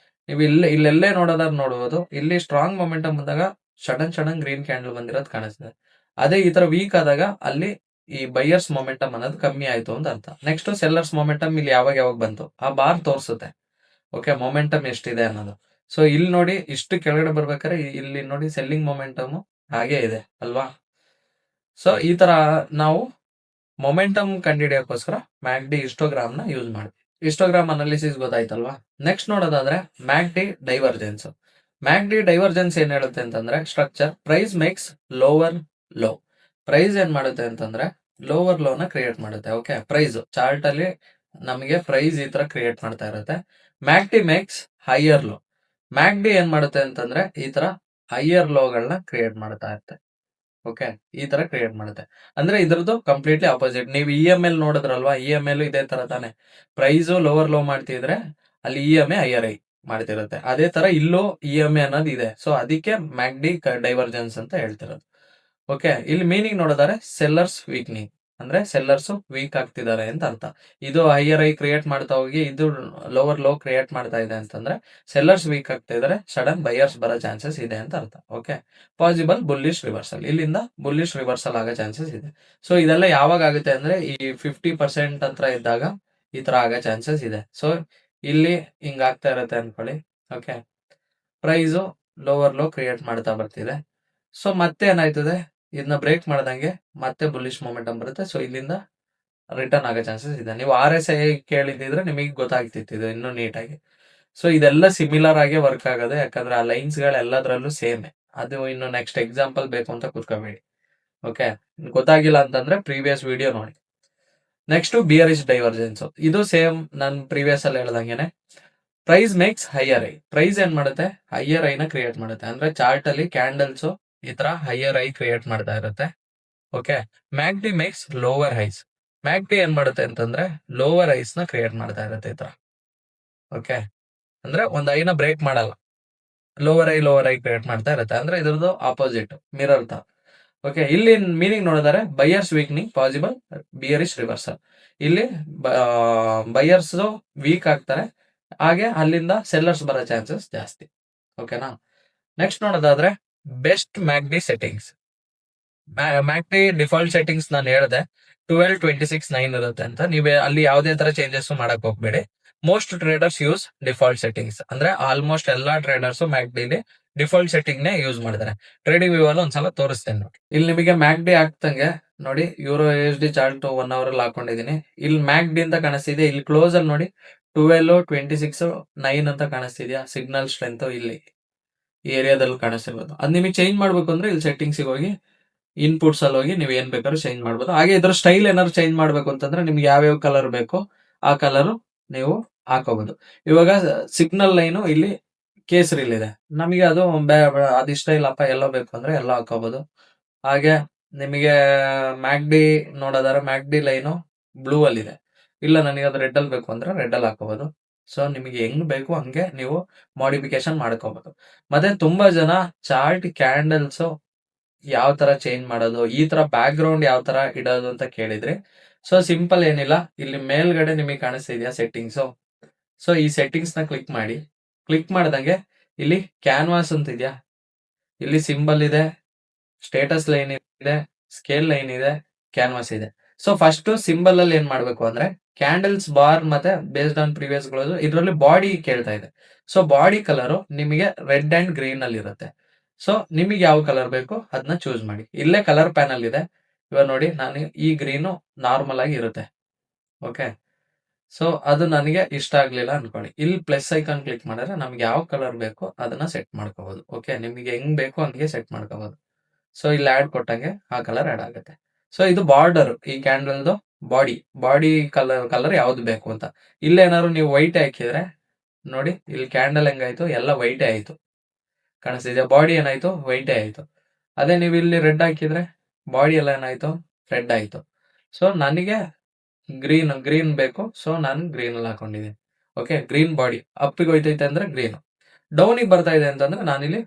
ನೀವು ಇಲ್ಲೆಲ್ಲೇ ನೋಡೋದಾದ್ರೆ ನೋಡ್ಬೋದು, ಇಲ್ಲಿ ಸ್ಟ್ರಾಂಗ್ ಮೊಮೆಂಟಮ್ ಬಂದಾಗ ಸಡನ್ ಗ್ರೀನ್ ಕ್ಯಾಂಡಲ್ ಬಂದಿರೋದು ಕಾಣಿಸ್ತದೆ. ಅದೇ ಈ ತರ ವೀಕ್ ಆದಾಗ ಅಲ್ಲಿ ಈ ಬೈಯರ್ಸ್ ಮೊಮೆಂಟಮ್ ಅನ್ನೋದು ಕಮ್ಮಿ ಆಯ್ತು ಅಂತ ಅರ್ಥ. ನೆಕ್ಸ್ಟ್ ಸೆಲ್ಲರ್ಸ್ ಮೊಮೆಂಟಮ್ ಇಲ್ಲಿ ಯಾವಾಗ ಬಂತು ಆ ಬಾರ್ ತೋರಿಸುತ್ತೆ. ಓಕೆ, ಮೊಮೆಂಟಮ್ ಎಷ್ಟಿದೆ ಅನ್ನೋದು. ಸೊ ಇಲ್ಲಿ ನೋಡಿ ಇಷ್ಟು ಕೆಳಗಡೆ ಬರ್ಬೇಕಾದ್ರೆ ಇಲ್ಲಿ ನೋಡಿ ಸೆಲ್ಲಿಂಗ್ ಮೊಮೆಂಟಮ್ ಹಾಗೆ ಇದೆ ಅಲ್ವಾ. ಸೊ ಈ ತರ ನಾವು ಮೊಮೆಂಟಮ್ ಕಂಡುಹಿಡಿಯೋಕ್ಕೋಸ್ಕರ ಮ್ಯಾಕ್ಡಿ ಹಿಸ್ಟೋಗ್ರಾಮ್ ನ ಯೂಸ್ ಮಾಡ್ತೀವಿ. ಹಿಸ್ಟೋಗ್ರಾಮ್ ಅನಾಲಿಸಿಸ್ ಗೊತ್ತಾಯ್ತಲ್ವಾ. ನೆಕ್ಸ್ಟ್ ನೋಡೋದಾದ್ರೆ ಮ್ಯಾಕ್ಡಿ ಡೈವರ್ಜೆನ್ಸ್. ಮ್ಯಾಕ್ಡಿ ಡೈವರ್ಜೆನ್ಸ್ ಏನ್ ಹೇಳುತ್ತೆ ಅಂತಂದ್ರೆ structure price makes lower low. Price ಏನ್ ಮಾಡುತ್ತೆ ಅಂತಂದ್ರೆ ಲೋವರ್ ಲೋ ನ ಕ್ರಿಯೇಟ್ ಮಾಡುತ್ತೆ. ಓಕೆ, ಪ್ರೈಸ್ ಚಾರ್ಟ್ ಅಲ್ಲಿ ನಮಗೆ ಪ್ರೈಸ್ ಈ ತರ ಕ್ರಿಯೇಟ್ ಮಾಡ್ತಾ ಇರುತ್ತೆ. MACD makes higher low. MACD ಏನ್ ಮಾಡುತ್ತೆ ಅಂತಂದ್ರೆ ಈ ತರ ಹೈಯರ್ ಲೋಗಳನ್ನ ಕ್ರಿಯೇಟ್ ಮಾಡ್ತಾ ಇರುತ್ತೆ. ಓಕೆ, ಈ ತರ ಕ್ರಿಯೇಟ್ ಮಾಡುತ್ತೆ. ಅಂದ್ರೆ ಇದ್ರದ್ದು ಕಂಪ್ಲೀಟ್ಲಿ ಆಪೋಸಿಟ್. ನೀವು EML ನೋಡಿದ್ರಲ್ವಾ, EML ಇದೇ ತರ ತಾನೆ. ಪ್ರೈಸ್ ಲೋವರ್ ಲೋ ಮಾಡ್ತಿದ್ರೆ ಅಲ್ಲಿ EMA ಹೈಯರ್ ಐ ಮಾಡ್ತಿರುತ್ತೆ. ಅದೇ ತರ ಇಲ್ಲೂ EMA ಅನ್ನೋದು ಇದೆ. ಸೊ ಅದಕ್ಕೆ ಮ್ಯಾಕ್ಡಿ ಡೈವರ್ಜೆನ್ಸ್ ಅಂತ ಹೇಳ್ತಿರೋದು. ಓಕೆ, ಇಲ್ಲಿ ಮೀನಿಂಗ್ ನೋಡಿದರೆ ಸೆಲ್ಲರ್ಸ್ ವೀಕ್ನಿಂಗ್, ಅಂದ್ರೆ ಸೆಲ್ಲರ್ಸ್ ವೀಕ್ ಆಗ್ತಿದ್ದಾರೆ ಅಂತ ಅರ್ಥ. ಇದು ಹೈಯರ್ ಐ ಕ್ರಿಯೇಟ್ ಮಾಡ್ತಾ ಹೋಗಿ ಇದು ಲೋವರ್ ಲೋ ಕ್ರಿಯೇಟ್ ಮಾಡ್ತಾ ಇದೆ ಅಂತಂದ್ರೆ ಸೆಲ್ಲರ್ಸ್ ವೀಕ್ ಆಗ್ತಾ ಇದಾರೆ, ಸಡನ್ ಬೈಯರ್ಸ್ ಬರೋ ಚಾನ್ಸಸ್ ಇದೆ ಅಂತ ಅರ್ಥ. ಓಕೆ, ಪಾಸಿಬಲ್ ಬುಲ್ಲಿಶ್ ರಿವರ್ಸಲ್, ಇಲ್ಲಿಂದ ಬುಲ್ಲಿಶ್ ರಿವರ್ಸಲ್ ಆಗೋ ಚಾನ್ಸಸ್ ಇದೆ. ಸೊ ಇದೆಲ್ಲ ಯಾವಾಗ ಆಗುತ್ತೆ ಅಂದ್ರೆ ಈ 50% ಹತ್ರ ಇದ್ದಾಗ ಈ ತರ ಆಗೋ ಚಾನ್ಸಸ್ ಇದೆ. ಸೊ ಇಲ್ಲಿ ಹಿಂಗ ಆಗ್ತಾ ಇರತ್ತೆ ಅನ್ಕೊಳ್ಳಿ. Okay, price lower low create ಮಾಡ್ತಾ ಬರ್ತಿದೆ. ಸೊ ಮತ್ತೆ ಏನಾಯ್ತದೆ, ಇದನ್ನ ಬ್ರೇಕ್ ಮಾಡ್ದಂಗೆ ಮತ್ತೆ ಬುಲ್ಲಿಶ್ ಮೊಮೆಂಟಮ್ ಬರುತ್ತೆ. ಸೊ ಇಲ್ಲಿಂದ ರಿಟರ್ನ್ ಆಗೋ ಚಾನ್ಸಸ್ ಇದೆ. ನೀವು RSI ಕೇಳಿದ್ರೆ ನಿಮಗೆ ಗೊತ್ತಾಗ್ತಿತ್ತು ಇದು ಇನ್ನೂ ನೀಟಾಗಿ. ಸೊ ಇದೆಲ್ಲ ಸಿಮಿಲರ್ ಆಗಿ ವರ್ಕ್ ಆಗೋದು, ಯಾಕಂದ್ರೆ ಆ ಲೈನ್ಸ್ ಗಳು ಎಲ್ಲದರಲ್ಲೂ ಸೇಮ್. ಅದು ಇನ್ನು ನೆಕ್ಸ್ಟ್ ಎಕ್ಸಾಂಪಲ್ ಬೇಕು ಅಂತ ಕೂತ್ಕೋಬೇಡಿ. ಓಕೆ, ಗೊತ್ತಾಗಿಲ್ಲ ಅಂತಂದ್ರೆ ಪ್ರೀವಿಯಸ್ ವಿಡಿಯೋ ನೋಡಿ. Next bearish divergence. ಇದು ಸೇಮ್ ನಾನು ಪ್ರೀವಿಯಸ್ ಅಲ್ಲಿ ಹೇಳ್ದಂಗೆನೆ price makes higher high. Price ಏನ್ ಮಾಡುತ್ತೆ, ಹೈಯರ್ ಐ ನ ಕ್ರಿಯೇಟ್ ಮಾಡುತ್ತೆ. ಅಂದ್ರೆ ಚಾರ್ಟ್ ಅಲ್ಲಿ ಕ್ಯಾಂಡಲ್ಸ್ ಈ ತರ ಹೈಯರ್ ಐ ಕ್ರಿಯೇಟ್ ಮಾಡ್ತಾ ಇರುತ್ತೆ. Okay, MACD makes lower highs. MACD ಏನ್ ಮಾಡುತ್ತೆ ಅಂತಂದ್ರೆ ಲೋವರ್ ಐಸ್ ನ ಕ್ರಿಯೇಟ್ ಮಾಡ್ತಾ ಇರುತ್ತೆ ಈ ತರ. ಓಕೆ, ಅಂದ್ರೆ ಒಂದ್ ಐನ ಬ್ರೇಕ್ ಮಾಡಲ್ಲ, ಲೋವರ್ ಐ ಕ್ರಿಯೇಟ್ ಮಾಡ್ತಾ ಇರುತ್ತೆ. ಅಂದ್ರೆ ಇದ್ರದ್ದು ಆಪೋಸಿಟ್ ಮಿರರ್ ತರ. ಓಕೆ, ಇಲ್ಲಿ ಮೀನಿಂಗ್ ನೋಡಿದರೆ ಬೈಯರ್ಸ್ ವೀಕ್ನಿಂಗ್ ಪಾಸಿಬಲ್ ಬಿಯರಿಶ್ ರಿವರ್ಸಲ್. ಇಲ್ಲಿ ಬೈಯರ್ಸ್ ವೀಕ್ ಆಗ್ತಾರೆ, ಹಾಗೆ ಅಲ್ಲಿಂದ ಸೆಲ್ಲರ್ಸ್ ಬರೋ ಚಾನ್ಸಸ್ ಜಾಸ್ತಿ. ಓಕೆನಾ? ನೆಕ್ಸ್ಟ್ ನೋಡೋದಾದ್ರೆ ಬೆಸ್ಟ್ ಮ್ಯಾಕ್ಡಿ ಸೆಟ್ಟಿಂಗ್ಸ್. ಮ್ಯಾಕ್ಡಿ ಡಿಫಾಲ್ಟ್ ಸೆಟ್ಟಿಂಗ್ಸ್ ನಾನು ಹೇಳಿದೆ 12, 26, 9 ಇರುತ್ತೆ ಅಂತ. ನೀವೇ ಅಲ್ಲಿ ಯಾವುದೇ ತರ ಚೇಂಜಸ್ ಮಾಡಕ್ ಹೋಗ್ಬೇಡಿ. Most traders use default settings. ಅಂದ್ರೆ ಆಲ್ಮೋಸ್ಟ್ ಎಲ್ಲಾ ಟ್ರೇಡರ್ಸ್ ಮ್ಯಾಕ್ಡಿಲಿ ಡಿಫಾಲ್ಟ್ ಸೆಟ್ಟಿಂಗ್ ನೇ ಯೂಸ್ ಮಾಡಿದ್ದಾರೆ. ಟ್ರೇಡಿಂಗ್ ವ್ಯೂ ಅಲ್ಲಿ ಒಂದ್ಸಲ ತೋರಿಸ್ತೇನೆ ನೋಡಿ. ಇಲ್ಲಿ ನಿಮಗೆ ಮ್ಯಾಕ್ಡಿ ಆಗ್ತಂಗೆ ನೋಡಿ, ಯೂರೋ USD ಚಾರ್ಟ್ 1 ಅವರ್ ಅಲ್ಲಿ ಹಾಕೊಂಡಿದೀನಿ. ಇಲ್ಲಿ ಮ್ಯಾಕ್ಡಿ ಅಂತ ಕಾಣಿಸ್ತಿದೆ. ಇಲ್ಲಿ ಕ್ಲೋಸ್ ಅಲ್ಲಿ ನೋಡಿ 12, 26, 9 ಅಂತ ಕಾಣಿಸ್ತಿದ್ಯಾ? ಸಿಗ್ನಲ್ ಸ್ಟ್ರೆಂತ್ ಇಲ್ಲಿ ಈ ಏರಿಯಾದಲ್ಲಿ ಕಾಣಿಸ್ತಿರ್ಬೋದು. ಅದ್ ನಿಮಗೆ ಚೇಂಜ್ ಮಾಡ್ಬೇಕು ಅಂದ್ರೆ ಇಲ್ಲಿ ಸೆಟ್ಟಿಂಗ್ಸ್ ಹೋಗಿ ಇನ್ಪುಟ್ಸ್ ಅಲ್ಲಿ ಹೋಗಿ ನೀವು ಏನ್ ಬೇಕಾದ್ರೂ ಚೇಂಜ್ ಮಾಡ್ಬೋದು. ಹಾಗೆ ಇದ್ರ ಸ್ಟೈಲ್ ಏನಾದ್ರು ಚೇಂಜ್ ಮಾಡ್ಬೇಕು ಅಂತಂದ್ರೆ ನಿಮ್ಗೆ ಯಾವ್ಯಾವ ಕಲರ್ ಬೇಕೋ ಆ ಕಲರ್ ನೀವು ಹಾಕೋಬಹುದು. ಇವಾಗ ಸಿಗ್ನಲ್ ಲೈನು ಇಲ್ಲಿ ಕೇಸರಿಲಿದೆ. ನಮಗೆ ಅದು ಅದಿಷ್ಟ ಇಲ್ಲಪ್ಪ ಎಲ್ಲೋ ಬೇಕು ಅಂದ್ರೆ ಎಲ್ಲೋ ಹಾಕೋಬಹುದು. ಹಾಗೆ ನಿಮಗೆ ಮ್ಯಾಕ್ಡಿ ನೋಡೋದಾದ್ರೆ ಮ್ಯಾಕ್ಡಿ ಲೈನು ಬ್ಲೂ ಅಲ್ಲಿ ಇದೆ. ಇಲ್ಲ ನನಗೆ ಅದು ರೆಡ್ ಅಲ್ಲಿ ಬೇಕು ಅಂದ್ರೆ ರೆಡ್ ಅಲ್ಲಿ ಹಾಕೋಬಹುದು. ಸೊ ನಿಮಗೆ ಹೆಂಗ್ ಬೇಕು ಹಂಗೆ ನೀವು ಮಾಡಿಫಿಕೇಶನ್ ಮಾಡ್ಕೋಬಹುದು. ಮತ್ತೆ ತುಂಬಾ ಜನ ಚಾರ್ಟ್ ಕ್ಯಾಂಡಲ್ಸ್ ಯಾವ ತರ ಚೇಂಜ್ ಮಾಡೋದು, ಈ ತರ ಬ್ಯಾಕ್ ಗ್ರೌಂಡ್ ಯಾವ ತರ ಇಡೋದು ಅಂತ ಕೇಳಿದ್ರಿ. ಸೊ ಸಿಂಪಲ್ ಏನಿಲ್ಲ, ಇಲ್ಲಿ ಮೇಲ್ಗಡೆ ನಿಮಗೆ ಕಾಣಿಸ್ತಿದ್ಯಾ ಸೆಟ್ಟಿಂಗ್ಸ್. ಸೊ ಈ ಸೆಟ್ಟಿಂಗ್ಸ್ ನ ಕ್ಲಿಕ್ ಮಾಡಿ. ಕ್ಲಿಕ್ ಮಾಡ್ದಂಗೆ ಇಲ್ಲಿ ಕ್ಯಾನ್ವಾಸ್ ಅಂತ ಇದೆಯಾ, ಇಲ್ಲಿ ಸಿಂಬಲ್ ಇದೆ, ಸ್ಟೇಟಸ್ ಲೈನ್ ಇದೆ, ಸ್ಕೇಲ್ ಲೈನ್ ಇದೆ, ಕ್ಯಾನ್ವಾಸ್ ಇದೆ. ಸೊ ಫಸ್ಟ್ ಸಿಂಬಲ್ ಅಲ್ಲಿ ಏನ್ ಮಾಡ್ಬೇಕು ಅಂದ್ರೆ ಕ್ಯಾಂಡಲ್ಸ್ ಬಾರ್ ಮತ್ತೆ ಬೇಸ್ಡ್ ಆನ್ ಪ್ರೀವಿಯಸ್ ಇದರಲ್ಲಿ ಬಾಡಿ ಕೇಳ್ತಾ ಇದೆ. ಸೊ ಬಾಡಿ ಕಲರ್ ನಿಮಗೆ ರೆಡ್ ಅಂಡ್ ಗ್ರೀನ್ ಅಲ್ಲಿ ಇರುತ್ತೆ. ಸೊ ನಿಮಗೆ ಯಾವ ಕಲರ್ ಬೇಕು ಅದನ್ನ ಚೂಸ್ ಮಾಡಿ. ಇಲ್ಲೇ ಕಲರ್ ಪ್ಯಾನಲ್ ಇದೆ. ಇವಾಗ ನೋಡಿ, ನಾನು ಈ ಗ್ರೀನು ನಾರ್ಮಲ್ ಆಗಿ ಇರುತ್ತೆ. ಓಕೆ, ಸೊ ಅದು ನನಗೆ ಇಷ್ಟ ಆಗ್ಲಿಲ್ಲ ಅನ್ಕೊಳ್ಳಿ, ಇಲ್ಲಿ ಪ್ಲಸ್ ಐಕಾನ್ ಕ್ಲಿಕ್ ಮಾಡಿದ್ರೆ ನಮ್ಗೆ ಯಾವ ಕಲರ್ ಬೇಕೋ ಅದನ್ನ ಸೆಟ್ ಮಾಡ್ಕೋಬಹುದು. ಓಕೆ, ನಿಮಗೆ ಹೆಂಗ್ ಬೇಕೋ ಹಂಗೆ ಸೆಟ್ ಮಾಡ್ಕೋಬಹುದು. ಸೊ ಇಲ್ಲಿ ಆಡ್ ಕೊಟ್ಟಂಗೆ ಆ ಕಲರ್ ಆಡ್ ಆಗುತ್ತೆ. ಸೊ ಇದು ಬಾರ್ಡರ್, ಈ ಕ್ಯಾಂಡಲ್ದು ಬಾಡಿ ಕಲರ್ ಯಾವ್ದು ಬೇಕು ಅಂತ. ಇಲ್ಲೇನಾದ್ರು ನೀವು ವೈಟ್ ಹಾಕಿದ್ರೆ ನೋಡಿ, ಇಲ್ಲಿ ಕ್ಯಾಂಡಲ್ ಹೆಂಗಾಯ್ತು, ಎಲ್ಲ ವೈಟೇ ಆಯ್ತು. ಕಾಣಿಸ್ತಿದ್ಯಾ? ಬಾಡಿ ಏನಾಯ್ತು, ವೈಟೇ ಆಯ್ತು. ಅದೇ ನೀವು ಇಲ್ಲಿ ರೆಡ್ ಹಾಕಿದ್ರೆ ಬಾಡಿ ಎಲ್ಲ ಏನಾಯ್ತು, ರೆಡ್ ಆಯ್ತು. ಸೊ ನನಗೆ ಗ್ರೀನ್ ಬೇಕು. ಸೊ ನಾನು ಗ್ರೀನ್ ಅಲ್ಲಿ ಹಾಕೊಂಡಿದ್ದೀನಿ. ಓಕೆ, ಗ್ರೀನ್ ಬಾಡಿ ಅಪ್ಪಿಗೆ ಹೋಯ್ತೈತೆ ಅಂದ್ರೆ ಗ್ರೀನ್, ಡೌನಿಗೆ ಬರ್ತಾ ಇದೆ ಅಂತಂದ್ರೆ ನಾನಿಲ್ಲಿ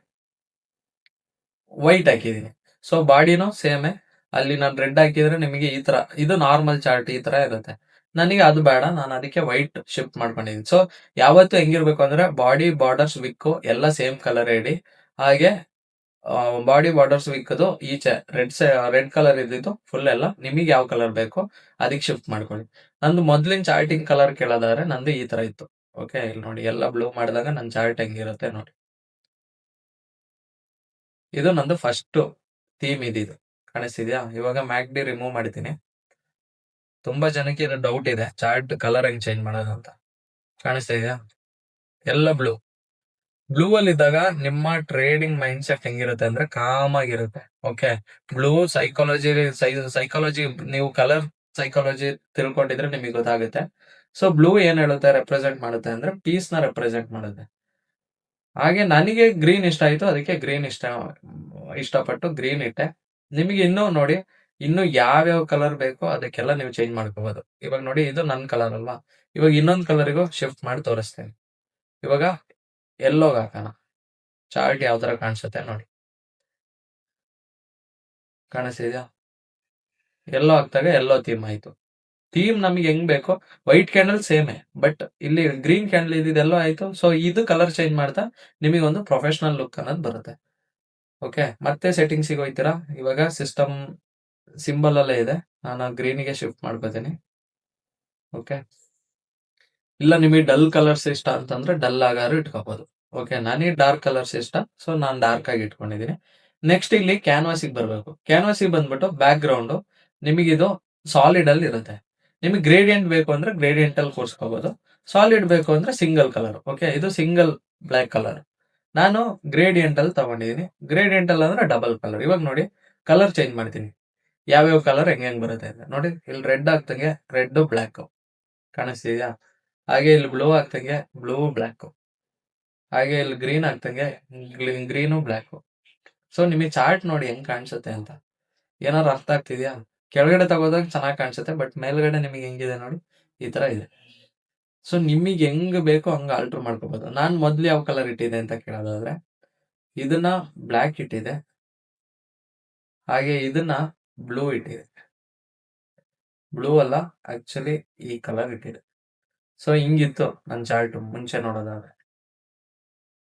ವೈಟ್ ಹಾಕಿದೀನಿ. ಸೊ ಬಾಡಿನೂ ಸೇಮೆ. ಅಲ್ಲಿ ನಾನು ರೆಡ್ ಹಾಕಿದ್ರೆ ನಿಮಗೆ ಈ ತರ, ಇದು ನಾರ್ಮಲ್ ಚಾರ್ಟ್ ಈ ತರ ಇರುತ್ತೆ. ನನಗೆ ಅದು ಬೇಡ, ನಾನು ಅದಕ್ಕೆ ವೈಟ್ ಶಿಫ್ಟ್ ಮಾಡ್ಕೊಂಡಿದ್ದೀನಿ. ಸೊ ಯಾವತ್ತು ಹೆಂಗಿರ್ಬೇಕು ಅಂದ್ರೆ ಬಾಡಿ ಬಾರ್ಡರ್ಸ್ ವಿಕ್ಕು ಎಲ್ಲ ಸೇಮ್ ಕಲರ್ ಇಡಿ. ಹಾಗೆ ಬಾಡಿ ಬಾರ್ಡರ್ಸ್ ವಿಕ್ಕದು ಈಚೆ ರೆಡ್ ಕಲರ್ ಇದ್ದಿದ್ದು ಫುಲ್ ಎಲ್ಲ ನಿಮಗೆ ಯಾವ ಕಲರ್ ಬೇಕೋ ಅದಕ್ಕೆ ಶಿಫ್ಟ್ ಮಾಡ್ಕೊಳ್ಳಿ. ನಂದು ಮೊದ್ಲಿನ ಚಾರ್ಟಿಂಗ್ ಕಲರ್ ಕೇಳೋದಾದ್ರೆ ನಂದು ಈ ತರ ಇತ್ತು. ಓಕೆ, ಇಲ್ಲಿ ನೋಡಿ ಎಲ್ಲ ಬ್ಲೂ ಮಾಡಿದಾಗ ನನ್ನ ಚಾರ್ಟ್ ಹೆಂಗಿರುತ್ತೆ ನೋಡಿ. ಇದು ನಂದು ಫಸ್ಟ್ ಥೀಮ್ ಇದಿದು. ಕಾಣಿಸ್ತಿದ್ಯಾ? ಇವಾಗ ಮ್ಯಾಕ್ಡಿ ರಿಮೂವ್ ಮಾಡ್ತೀನಿ. ತುಂಬಾ ಜನಕ್ಕೆ ಇದು ಡೌಟ್ ಇದೆ, ಚಾರ್ಟ್ ಕಲರ್ ಹೆಂಗ್ ಚೇಂಜ್ ಮಾಡೋದು ಅಂತ. ಕಾಣಿಸ್ತಾ ಇದೆಯಾ? ಎಲ್ಲ ಬ್ಲೂ ಅಲ್ಲಿ ಇದ್ದಾಗ ನಿಮ್ಮ ಟ್ರೇಡಿಂಗ್ ಮೈಂಡ್ ಸೆಟ್ ಹೆಂಗಿರುತ್ತೆ ಅಂದ್ರೆ ಕಾಮ್ ಆಗಿರುತ್ತೆ. ಓಕೆ, ಬ್ಲೂ ಸೈಕಾಲಜಿ ನೀವು ಕಲರ್ ಸೈಕಾಲಜಿ ತಿಳ್ಕೊಂಡಿದ್ರೆ ನಿಮಗೆ ಗೊತ್ತಾಗುತ್ತೆ. ಸೊ ಬ್ಲೂ ಏನ್ ಹೇಳುತ್ತೆ, ರೆಪ್ರೆಸೆಂಟ್ ಮಾಡುತ್ತೆ ಅಂದ್ರೆ ಪೀಸ್ ನ ರೆಪ್ರೆಸೆಂಟ್ ಮಾಡುತ್ತೆ. ಹಾಗೆ ನನಗೆ ಗ್ರೀನ್ ಇಷ್ಟ ಆಯ್ತು, ಅದಕ್ಕೆ ಗ್ರೀನ್ ಇಷ್ಟಪಟ್ಟು ಗ್ರೀನ್ ಇಟ್ಟೆ. ನಿಮಗೆ ಇನ್ನೂ ನೋಡಿ, ಇನ್ನು ಯಾವ್ಯಾವ ಕಲರ್ ಬೇಕೋ ಅದಕ್ಕೆಲ್ಲ ನೀವು ಚೇಂಜ್ ಮಾಡ್ಕೋಬಹುದು. ಇವಾಗ ನೋಡಿ, ಇದು ನನ್ನ ಕಲರ್ ಅಲ್ವಾ, ಇವಾಗ ಇನ್ನೊಂದು ಕಲರಿಗೂ ಶಿಫ್ಟ್ ಮಾಡಿ ತೋರಿಸ್ತೇನೆ. ಇವಾಗ ಎಲ್ಲೋಗ್ ಹಾಕೋಣ, ಚಾರ್ಟ್ ಯಾವ ತರ ಕಾಣಿಸುತ್ತೆ ನೋಡಿ. ಕಾಣಿಸ್ತಿದ್ಯಾ? ಎಲ್ಲೋ ಹಾಕ್ದಾಗ ಎಲ್ಲೋ ಥೀಮ್ ಆಯ್ತು. ಥೀಮ್ ನಮಗೆ ಹೆಂಗ್ ಬೇಕೋ, ವೈಟ್ ಕ್ಯಾಂಡಲ್ ಸೇಮೆ, ಬಟ್ ಇಲ್ಲಿ ಗ್ರೀನ್ ಕ್ಯಾಂಡಲ್ ಇದೆಲ್ಲೋ ಆಯ್ತು. ಸೊ ಇದು ಕಲರ್ ಚೇಂಜ್ ಮಾಡ್ತಾ ನಿಮಗೆ ಒಂದು ಪ್ರೊಫೆಷನಲ್ ಲುಕ್ ಅನ್ನೋದು ಬರುತ್ತೆ. ಓಕೆ, ಮತ್ತೆ ಸೆಟ್ಟಿಂಗ್ಸ್ ಹೋಗ್ತೀರಾ. ಇವಾಗ ಸಿಸ್ಟಮ್ ಸಿಂಬಲ್ ಅಲ್ಲೇ ಇದೆ, ನಾನು ಗ್ರೀನಿಗೆ ಶಿಫ್ಟ್ ಮಾಡ್ಕೋತೀನಿ. ಓಕೆ, ಇಲ್ಲ ನಿಮಗೆ ಡಲ್ ಕಲರ್ಸ್ ಇಷ್ಟ ಅಂತಂದ್ರೆ ಡಲ್ ಆಗಾರು ಇಟ್ಕೋಬಹುದು. ಓಕೆ, ನನಗೆ ಡಾರ್ಕ್ ಕಲರ್ಸ್ ಇಷ್ಟ, ಸೊ ನಾನು ಡಾರ್ಕ್ ಆಗಿ ಇಟ್ಕೊಂಡಿದ್ದೀನಿ. ನೆಕ್ಸ್ಟ್ ಇಲ್ಲಿ ಕ್ಯಾನ್ವಾಸಿಗೆ ಬರಬೇಕು. ಕ್ಯಾನ್ವಾಸಿಗೆ ಬಂದ್ಬಿಟ್ಟು ಬ್ಯಾಕ್ ಗ್ರೌಂಡ್ ನಿಮಗಿದು ಸಾಲಿಡ್ ಅಲ್ಲಿ ಇರುತ್ತೆ. ನಿಮಗೆ ಗ್ರೇಡಿಯಂಟ್ ಬೇಕು ಅಂದ್ರೆ ಗ್ರೇಡಿಯಂಟ್ ಅಲ್ಲಿ ಕೂರಿಸ್ಕೋಬಹುದು. ಸಾಲಿಡ್ ಬೇಕು ಅಂದ್ರೆ ಸಿಂಗಲ್ ಕಲರ್. ಓಕೆ, ಇದು ಸಿಂಗಲ್ ಬ್ಲಾಕ್ ಕಲರ್. ನಾನು ಗ್ರೇಡಿಯಂಟ್ ಅಲ್ಲಿ ತಗೊಂಡಿದ್ದೀನಿ. ಗ್ರೇಡಿಯಂಟ್ ಅಲ್ಲಿ ಅಂದ್ರೆ ಡಬಲ್ ಕಲರ್. ಇವಾಗ ನೋಡಿ, ಕಲರ್ ಚೇಂಜ್ ಮಾಡ್ತೀನಿ, ಯಾವ್ಯಾವ ಕಲರ್ ಹೆಂಗ್ ಬರುತ್ತೆ ಅಂತ ನೋಡಿ. ಇಲ್ಲಿ ರೆಡ್ ಆಗ್ತಂಗೆ ರೆಡ್ ಬ್ಲ್ಯಾಕ್ ಕಾಣಿಸ್ತಿದ್ಯಾ? ಹಾಗೆ ಇಲ್ಲಿ ಬ್ಲೂ ಆಗ್ತಂಗೆ ಬ್ಲೂ ಬ್ಲ್ಯಾಕ್, ಹಾಗೆ ಇಲ್ಲಿ ಗ್ರೀನ್ ಆಗ್ತಂಗೆ ಗ್ರೀನು ಬ್ಲ್ಯಾಕ್. ಸೊ ನಿಮಗೆ ಚಾರ್ಟ್ ನೋಡಿ ಹೆಂಗ್ ಕಾಣಿಸುತ್ತೆ ಅಂತ ಏನಾದ್ರು ಅರ್ಥ ಆಗ್ತಿದ್ಯಾ? ಕೆಳಗಡೆ ತಗೋದಾಗ ಚೆನ್ನಾಗಿ ಕಾಣಿಸುತ್ತೆ, ಬಟ್ ಮೇಲ್ಗಡೆ ನಿಮಗೆ ಹೆಂಗಿದೆ ನೋಡಿ, ಈ ತರ ಇದೆ. ಸೊ ನಿಮಗೆ ಹೆಂಗ್ ಬೇಕೋ ಹಂಗ ಆಲ್ಟರ್ ಮಾಡ್ಕೋಬಹುದು. ನಾನ್ ಮೊದ್ಲು ಯಾವ ಕಲರ್ ಇಟ್ಟಿದೆ ಅಂತ ಕೇಳೋದಾದ್ರೆ ಇದನ್ನ ಬ್ಲ್ಯಾಕ್ ಇಟ್ಟಿದೆ, ಹಾಗೆ ಇದನ್ನ ಬ್ಲೂ ಇಟ್ಟಿದೆ. ಬ್ಲೂ ಅಲ್ಲ, ಆಕ್ಚುಲಿ ಈ ಕಲರ್ ಇಟ್ಟಿದೆ. ಸೊ ಹಿಂಗಿತ್ತು ನನ್ನ ಚಾರ್ಟ್ ಮುಂಚೆ ನೋಡೋದಾದ್ರೆ.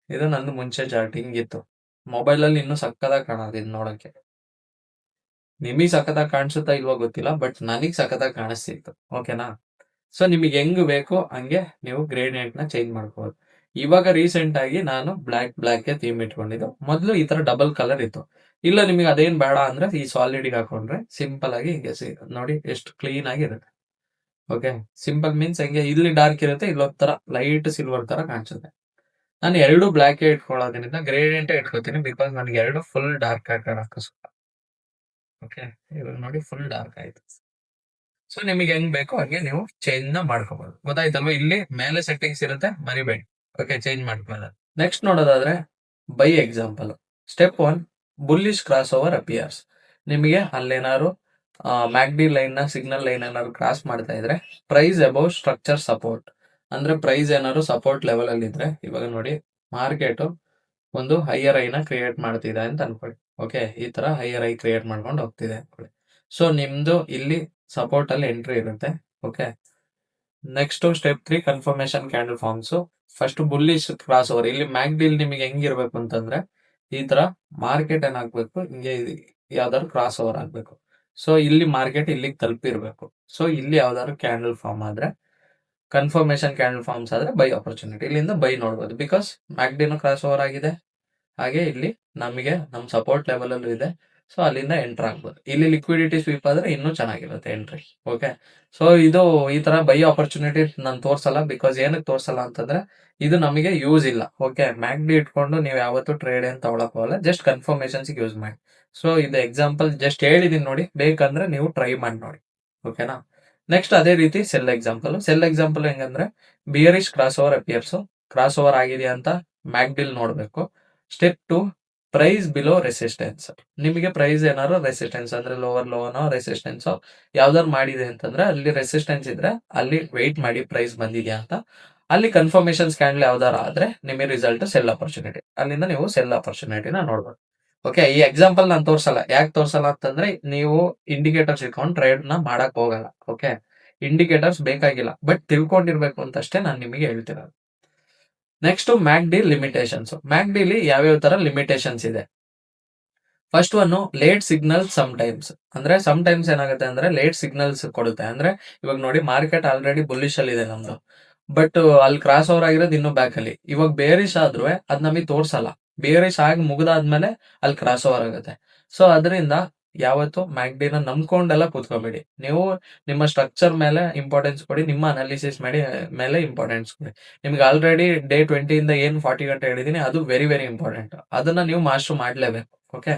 ಇದು ನಂದು ಮುಂಚೆ ಚಾರ್ಟ್ ಹಿಂಗಿತ್ತು. ಮೊಬೈಲಲ್ಲಿ ಇನ್ನೂ ಸಕ್ಕತ್ತಾಗಿ ಕಾಣೋದು ಇದು ನೋಡಕ್ಕೆ. ನಿಮಗ್ ಸಖತ್ತಾಗಿ ಕಾಣಿಸುತ್ತಾ ಇಲ್ವೋ ಗೊತ್ತಿಲ್ಲ. ಬಟ್ ನನಗ್ ಸಖತ್ತಾಗಿ ಕಾಣಿಸ್ತಿತ್ತು. ಓಕೆನಾ? ಸೊ ನಿಮಗೆ ಹೆಂಗ್ ಬೇಕೋ ಹಂಗೆ ನೀವು ಗ್ರೇಡಿಯಂಟ್‌ನ ಚೇಂಜ್ ಮಾಡ್ಕೋಬೋದು. ಇವಾಗ ರೀಸೆಂಟ್ ಆಗಿ ನಾನು ಬ್ಲಾಕ್‌ಗೆ ಥೀಮ್ ಇಟ್ಕೊಂಡಿದ್ದು. ಮೊದಲು ಈ ತರ ಡಬಲ್ ಕಲರ್ ಇತ್ತು. ಇಲ್ಲ ನಿಮಗೆ ಅದೇನ್ ಬೇಡ ಅಂದ್ರೆ ಈ ಸಾಲಿಡ್‌ಗೆ ಹಾಕೊಂಡ್ರೆ ಸಿಂಪಲ್ ಆಗಿ ಹಿಂಗೆ ನೋಡಿ ಎಷ್ಟು ಕ್ಲೀನ್ ಆಗಿ ಇರುತ್ತೆ. ಓಕೆ. ಸಿಂಪಲ್ ಮೀನ್ಸ್ ಹೆಂಗೆ ಇಲ್ಲಿ ಡಾರ್ಕ್ ಇರುತ್ತೆ, ಇಲ್ಲೊಂಥರ ಲೈಟ್ ಸಿಲ್ವರ್ ತರ ಕಾಣಿಸುತ್ತೆ. ನಾನು 2 ಬ್ಲಾಕೇ ಇಟ್ಕೊಳ್ಳೋದ್ರಿಂದ ಗ್ರೇಡಿಯಂಟೇ ಇಟ್ಕೋತೀನಿ. ಬಿಕಾಸ್ ನನಗೆ 2 ಫುಲ್ ಡಾರ್ಕ್ ಆಗಿ ಕಾಣಕ್ಕೋಸ್ಕರ. ಓಕೆ. ಇವಾಗ ನೋಡಿ ಫುಲ್ ಡಾರ್ಕ್ ಆಯ್ತು. ಸೊ ನಿಮಗೆ ಹೆಂಗ್ ಬೇಕೋ ಹಂಗೆ ನೀವು ಚೇಂಜ್‌ನ ಮಾಡ್ಕೋಬಹುದು. ಗೊತ್ತಾಯ್ತಲ್ವಾ? ಇಲ್ಲಿ ಮೇಲೆ ಸೆಟ್ಟಿಂಗ್ಸ್ ಇರುತ್ತೆ, ಮರಿಬೇಡಿ. ಓಕೆ, ಚೇಂಜ್ ಮಾಡ್ಕೊಳ್ಳೋದು. ನೆಕ್ಸ್ಟ್ ನೋಡೋದಾದ್ರೆ by example. Step 1 bullish cross over appears. ನಿಮಗೆ ಅಲ್ಲೇನಾದ್ರು ಮ್ಯಾಕ್ಡಿ ಲೈನ್‌ನ ಸಿಗ್ನಲ್ ಲೈನ್ ಏನಾದ್ರು ಕ್ರಾಸ್ ಮಾಡ್ತಾ ಇದ್ರೆ ಪ್ರೈಸ್ ಅಬೌವ್ ಸ್ಟ್ರಕ್ಚರ್ ಸಪೋರ್ಟ್. ಅಂದ್ರೆ ಪ್ರೈಸ್ ಏನಾದ್ರು ಸಪೋರ್ಟ್ ಲೆವೆಲ್ ಅಲ್ಲಿ ಇದ್ರೆ, ಇವಾಗ ನೋಡಿ ಮಾರ್ಕೆಟ್ ಒಂದು ಹೈಯರ್ ಐನ ಕ್ರಿಯೇಟ್ ಮಾಡ್ತಿದೆ ಅಂತ ಅನ್ಕೊಳ್ಳಿ. ಓಕೆ, ಈ ತರ ಹೈಯರ್ ಐ ಕ್ರಿಯೇಟ್ ಮಾಡ್ಕೊಂಡು ಹೋಗ್ತಿದೆ ಅನ್ಕೊಳ್ಳಿ. ಸೊ ನಿಮ್ದು ಇಲ್ಲಿ ಸಪೋರ್ಟ್ ಅಲ್ಲಿ ಎಂಟ್ರಿ ಇರುತ್ತೆ. Okay. Next step 3 confirmation candle forms. First bullish cross over. ಇಲ್ಲಿ ಮ್ಯಾಕ್ಡಿಲ್ ನಿಮಗೆ ಹೆಂಗಿರ್ಬೇಕು ಅಂತಂದ್ರೆ ಈ ತರ ಮಾರ್ಕೆಟ್ ಏನಾಗ್ಬೇಕು, ಹಿಂಗೆ ಯಾವ್ದಾದ್ರು ಕ್ರಾಸ್ ಓವರ್ ಆಗ್ಬೇಕು. ಸೊ ಇಲ್ಲಿ ಮಾರ್ಕೆಟ್ ಇಲ್ಲಿಗೆ ತಲುಪಿರ್ಬೇಕು. ಸೊ ಇಲ್ಲಿ ಯಾವ್ದಾದ್ರು ಕ್ಯಾಂಡಲ್ ಫಾರ್ಮ್ ಆದ್ರೆ ಕನ್ಫರ್ಮೇಶನ್ ಕ್ಯಾಂಡಲ್ ಫಾರ್ಮ್ಸ್ ಆದ್ರೆ ಬೈ ಆಪರ್ಚುನಿಟಿ. ಇಲ್ಲಿಂದ ಬೈ ನೋಡ್ಬೋದು. ಬಿಕಾಸ್ ಮ್ಯಾಕ್ಡಿನ ಕ್ರಾಸ್ ಓವರ್ ಆಗಿದೆ. ಹಾಗೆ ಇಲ್ಲಿ ನಮಗೆ ನಮ್ಮ ಸಪೋರ್ಟ್ ಲೆವೆಲ್ ಅಲ್ಲೂ ಇದೆ. ಸೊ ಅಲ್ಲಿಂದ ಎಂಟರ್ ಆಗ್ಬೋದು. ಇಲ್ಲಿ ಲಿಕ್ವಿಡಿಟಿ ಸ್ವೀಪ್ ಆದ್ರೆ ಇನ್ನೂ ಚೆನ್ನಾಗಿರುತ್ತೆ ಎಂಟ್ರಿ. ಓಕೆ. ಸೊ ಇದು ಈ ತರ ಬೈ ಆಪರ್ಚುನಿಟಿ ನಾನು ತೋರ್ಸಲ್ಲ. ಬಿಕಾಸ್ ಏನಕ್ಕೆ ತೋರ್ಸಲ್ಲ ಅಂತಂದ್ರೆ ಇದು ನಮಗೆ ಯೂಸ್ ಇಲ್ಲ. ಓಕೆ. ಮ್ಯಾಕ್ಡಿ ಇಟ್ಕೊಂಡು ನೀವು ಯಾವತ್ತೂ ಟ್ರೇಡ್ ಏನ್ ತಗೊಳಕ್ ಹೋಗಲ್ಲ. ಜಸ್ಟ್ ಕನ್ಫರ್ಮೇಶನ್ಸ್ ಯೂಸ್ ಮಾಡಿ. ಸೊ ಇದು ಎಕ್ಸಾಂಪಲ್ ಜಸ್ಟ್ ಹೇಳಿದೀನಿ ನೋಡಿ. ಬೇಕಂದ್ರೆ ನೀವು ಟ್ರೈ ಮಾಡಿ ನೋಡಿ. ಓಕೆನಾ? ನೆಕ್ಸ್ಟ್ ಅದೇ ರೀತಿ ಸೆಲ್ ಎಕ್ಸಾಂಪಲ್. ಸೆಲ್ ಎಕ್ಸಾಂಪಲ್ ಹೆಂಗಂದ್ರೆ bearish crossover appears. Crossover ಆಗಿದೆಯಾ ಅಂತ ಮ್ಯಾಕ್ಡಿಲ್ ನೋಡ್ಬೇಕು. Step 2 price below resistance. ನಿಮಗೆ ಪ್ರೈಸ್ ಏನಾದ್ರು ರೆಸಿಸ್ಟೆನ್ಸ್ ಅಂದ್ರೆ ಲೋವರ್ ಲೋನೋ ರೆಸಿಸ್ಟೆನ್ಸ್ ಯಾವ್ದಾರು ಮಾಡಿದೆ ಅಂತಂದ್ರೆ ಅಲ್ಲಿ ರೆಸಿಸ್ಟೆನ್ಸ್ ಇದ್ರೆ ಅಲ್ಲಿ ವೆಯ್ಟ್ ಮಾಡಿ ಪ್ರೈಸ್ ಬಂದಿದ್ಯಾ ಅಂತ. ಅಲ್ಲಿ ಕನ್ಫರ್ಮೇಶನ್ ಕ್ಯಾಂಡಲ್ ಯಾವ್ದಾರ ಆದ್ರೆ ನಿಮಗೆ ರಿಸಲ್ಟ್ ಸೆಲ್ ಆಪರ್ಚುನಿಟಿ. ಅಲ್ಲಿಂದ ನೀವು ಸೆಲ್ ಆಪರ್ಚುನಿಟಿನ ನೋಡ್ಬೋದು. ಓಕೆ. ಈ ಎಕ್ಸಾಂಪಲ್ ನಾನು ತೋರ್ಸಲ್ಲ. ಯಾಕೆ ತೋರ್ಸಲ್ಲ ಅಂತಂದ್ರೆ ನೀವು ಇಂಡಿಕೇಟರ್ಸ್ ಇಟ್ಕೊಂಡು ಟ್ರೇಡ್ ನ ಮಾಡಕ್ ಹೋಗಲ್ಲ. ಓಕೆ. ಇಂಡಿಕೇಟರ್ಸ್ ಬೇಕಾಗಿಲ್ಲ. ಬಟ್ ತಿಳ್ಕೊಂಡಿರ್ಬೇಕು ಅಂತ ಅಷ್ಟೇ ನಾನು ನಿಮಗೆ ಹೇಳ್ತಿರೋದು. Next ಮ್ಯಾಕ್ಡಿ limitations. ಮ್ಯಾಕ್ಡಿಲಿ ಯಾವ್ಯಾವ ತರ ಲಿಮಿಟೇಷನ್ಸ್ ಇದೆ. First one late signal times. ಅಂದ್ರೆ ಟೈಮ್ಸ್ ಏನಾಗುತ್ತೆ ಅಂದ್ರೆ ಲೇಟ್ ಸಿಗ್ನಲ್ಸ್ ಕೊಡುತ್ತೆ. ಅಂದ್ರೆ ಇವಾಗ ನೋಡಿ ಮಾರ್ಕೆಟ್ ಆಲ್ರೆಡಿ ಬುಲ್ಲಿಶ್ ಅಲ್ಲಿ ಇದೆ ನಮ್ದು. ಬಟ್ ಅಲ್ಲಿ ಕ್ರಾಸ್ ಓವರ್ ಆಗಿರೋದು ಇನ್ನೂ ಬ್ಯಾಕ್ ಅಲ್ಲಿ. ಇವಾಗ ಬೇರಿಶ್ ಆದ್ರೂ ಅದ್ ನಮಗೆ ತೋರ್ಸಲ್ಲ. ಬೇರಿಶ್ ಆಗಿ ಮುಗಿದಾದ್ಮೇಲೆ ಅಲ್ಲಿ ಕ್ರಾಸ್ ಓವರ್ ಆಗುತ್ತೆ. ಸೊ ಅದರಿಂದ ಯಾವತ್ತು ಮ್ಯಾಕ್ಡಿನ ನಂಬ್ಕೊಂಡೆಲ್ಲ ಕೂತ್ಕೋಬೇಡಿ. ನೀವು ನಿಮ್ಮ ಸ್ಟ್ರಕ್ಚರ್ ಮೇಲೆ ಇಂಪಾರ್ಟೆನ್ಸ್ ಕೊಡಿ. ನಿಮ್ಮ ಅನಾಲಿಸಿಸ್ ಮೇಲೆ ಇಂಪಾರ್ಟೆನ್ಸ್ ಕೊಡಿ. ನಿಮ್ಗೆ ಆಲ್ರೆಡಿ ಡೇ 20 ಇಂದ ಏನ್ 40 ಗಂಟೆ ಹೇಳಿದೀನಿ ಅದು ವೆರಿ ವೆರಿ ಇಂಪಾರ್ಟೆಂಟ್. ಅದನ್ನ ನೀವು ಮಾಸ್ಟರ್ ಮಾಡ್ಲೇಬೇಕು. Okay.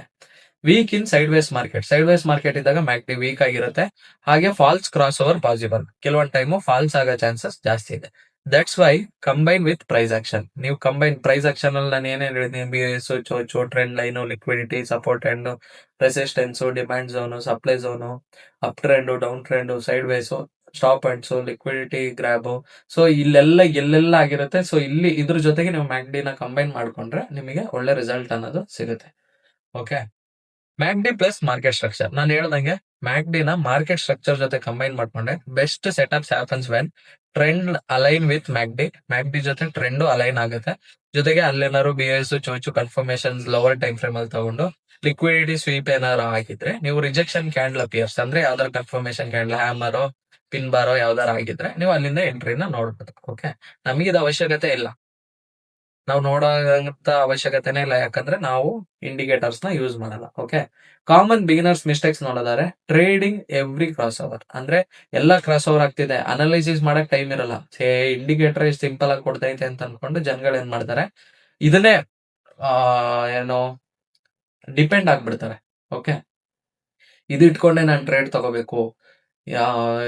Weak in sideways market. Sideways market ಇದ್ದಾಗ ಮ್ಯಾಕ್ಡಿ ವೀಕ್ ಆಗಿರುತ್ತೆ. ಹಾಗೆ ಫಾಲ್ಸ್ ಕ್ರಾಸ್ ಓವರ್ ಪಾಸಿಬಲ್. ಕೆಲವೊಂದು ಟೈಮು ಫಾಲ್ಸ್ ಆಗೋ ಚಾನ್ಸಸ್ ಜಾಸ್ತಿ ಇದೆ. That's why combine with price action. ನೀವು ಕಂಬೈನ್ ಪ್ರೈಸ್ ಆಕ್ಷನ್ ಅಲ್ಲಿ ನಾನು ಏನೇನು ಹೇಳಿದ್ದೀನಿ, BS, ಚೋಚು, trend line, liquidity, support and resistance, demand zone, supply zone, up trend, down trend, sideways, stop hunts, liquidity grab. So ಇಲ್ಲೆಲ್ಲ ಎಲ್ಲೆಲ್ಲ ಆಗಿರುತ್ತೆ. So ಇಲ್ಲಿ ಇದ್ರ ಜೊತೆಗೆ ನೀವು ಮ್ಯಾಕ್ಡಿನ ಕಂಬೈನ್ ಮಾಡ್ಕೊಂಡ್ರೆ ನಿಮಗೆ ಒಳ್ಳೆ ರಿಸಲ್ಟ್ ಅನ್ನೋದು ಸಿಗುತ್ತೆ. Okay. MACD plus market structure. ನಾನು ಹೇಳ್ದಂಗೆ ಮ್ಯಾಕ್ಡಿನ ಮಾರ್ಕೆಟ್ ಸ್ಟ್ರಕ್ಚರ್ ಜೊತೆ ಕಂಬೈನ್ ಮಾಡ್ಕೊಂಡೆ best setups happens when trend align with MACD ಜೊತೆ ಟ್ರೆಂಡ್ ಅಲೈನ್ ಆಗುತ್ತೆ. ಜೊತೆಗೆ ಅಲ್ಲೇನಾದ್ರು BS, ಚೋಚು ಕನ್ಫರ್ಮೇಶನ್ ಲೋವರ್ ಟೈಮ್ ಫ್ರೇಮ್ ಅಲ್ಲಿ ತಗೊಂಡು ಲಿಕ್ವಿಡಿಟಿ ಸ್ವೀಪ್ ಏನಾರು ಆಗಿದ್ರೆ ನೀವು ರಿಜೆಕ್ಷನ್ ಕ್ಯಾಂಡಲ್ ಅಪಿಯರ್ಸ್ ಅಂದ್ರೆ ಯಾವ್ದಾರ ಕನ್ಫರ್ಮೇಶನ್ ಕ್ಯಾಂಡಲ್ ಹ್ಯಾಮರೋ ಪಿನ್ ಬಾರೋ ಯಾವ್ದಾರ ಆಗಿದ್ರೆ ನೀವು ಅಲ್ಲಿಂದ ಎಂಟ್ರಿನ ನೋಡ್ಬೋದು. ಓಕೆ. ನಮಗೆ ಇದು ಅವಶ್ಯಕತೆ ಇಲ್ಲ. ನಾವು ನೋಡೋಂತ ಅವಶ್ಯಕತೆನೇ ಇಲ್ಲ. ಯಾಕಂದ್ರೆ ನಾವು ಇಂಡಿಕೇಟರ್ಸ್ ನ ಯೂಸ್ ಮಾಡಲ್ಲ. ಓಕೆ. ಕಾಮನ್ ಬಿಗಿನರ್ಸ್ ಮಿಸ್ಟೇಕ್ಸ್ ನೋಡೋದಾದ್ರೆ ಟ್ರೇಡಿಂಗ್ ಎವ್ರಿ ಕ್ರಾಸ್ ಓವರ್. ಅಂದ್ರೆ ಎಲ್ಲಾ ಕ್ರಾಸ್ ಓವರ್ ಆಗ್ತಿದೆ, ಅನಾಲಿಸಿಸ್ ಮಾಡಕ್ ಟೈಮ್ ಇರಲ್ಲ. ಇಂಡಿಕೇಟರ್ ಸಿಂಪಲ್ ಆಗಿ ಕೊಡ್ತೈತೆ ಅಂತ ಅನ್ಕೊಂಡು ಜನಗಳು ಏನ್ ಮಾಡ್ತಾರೆ, ಇದನ್ನೇ ಏನು ಡಿಪೆಂಡ್ ಆಗ್ಬಿಡ್ತಾರೆ. ಓಕೆ. ಇದು ಇಟ್ಕೊಂಡೆ ನಾನು ಟ್ರೇಡ್ ತಗೋಬೇಕು,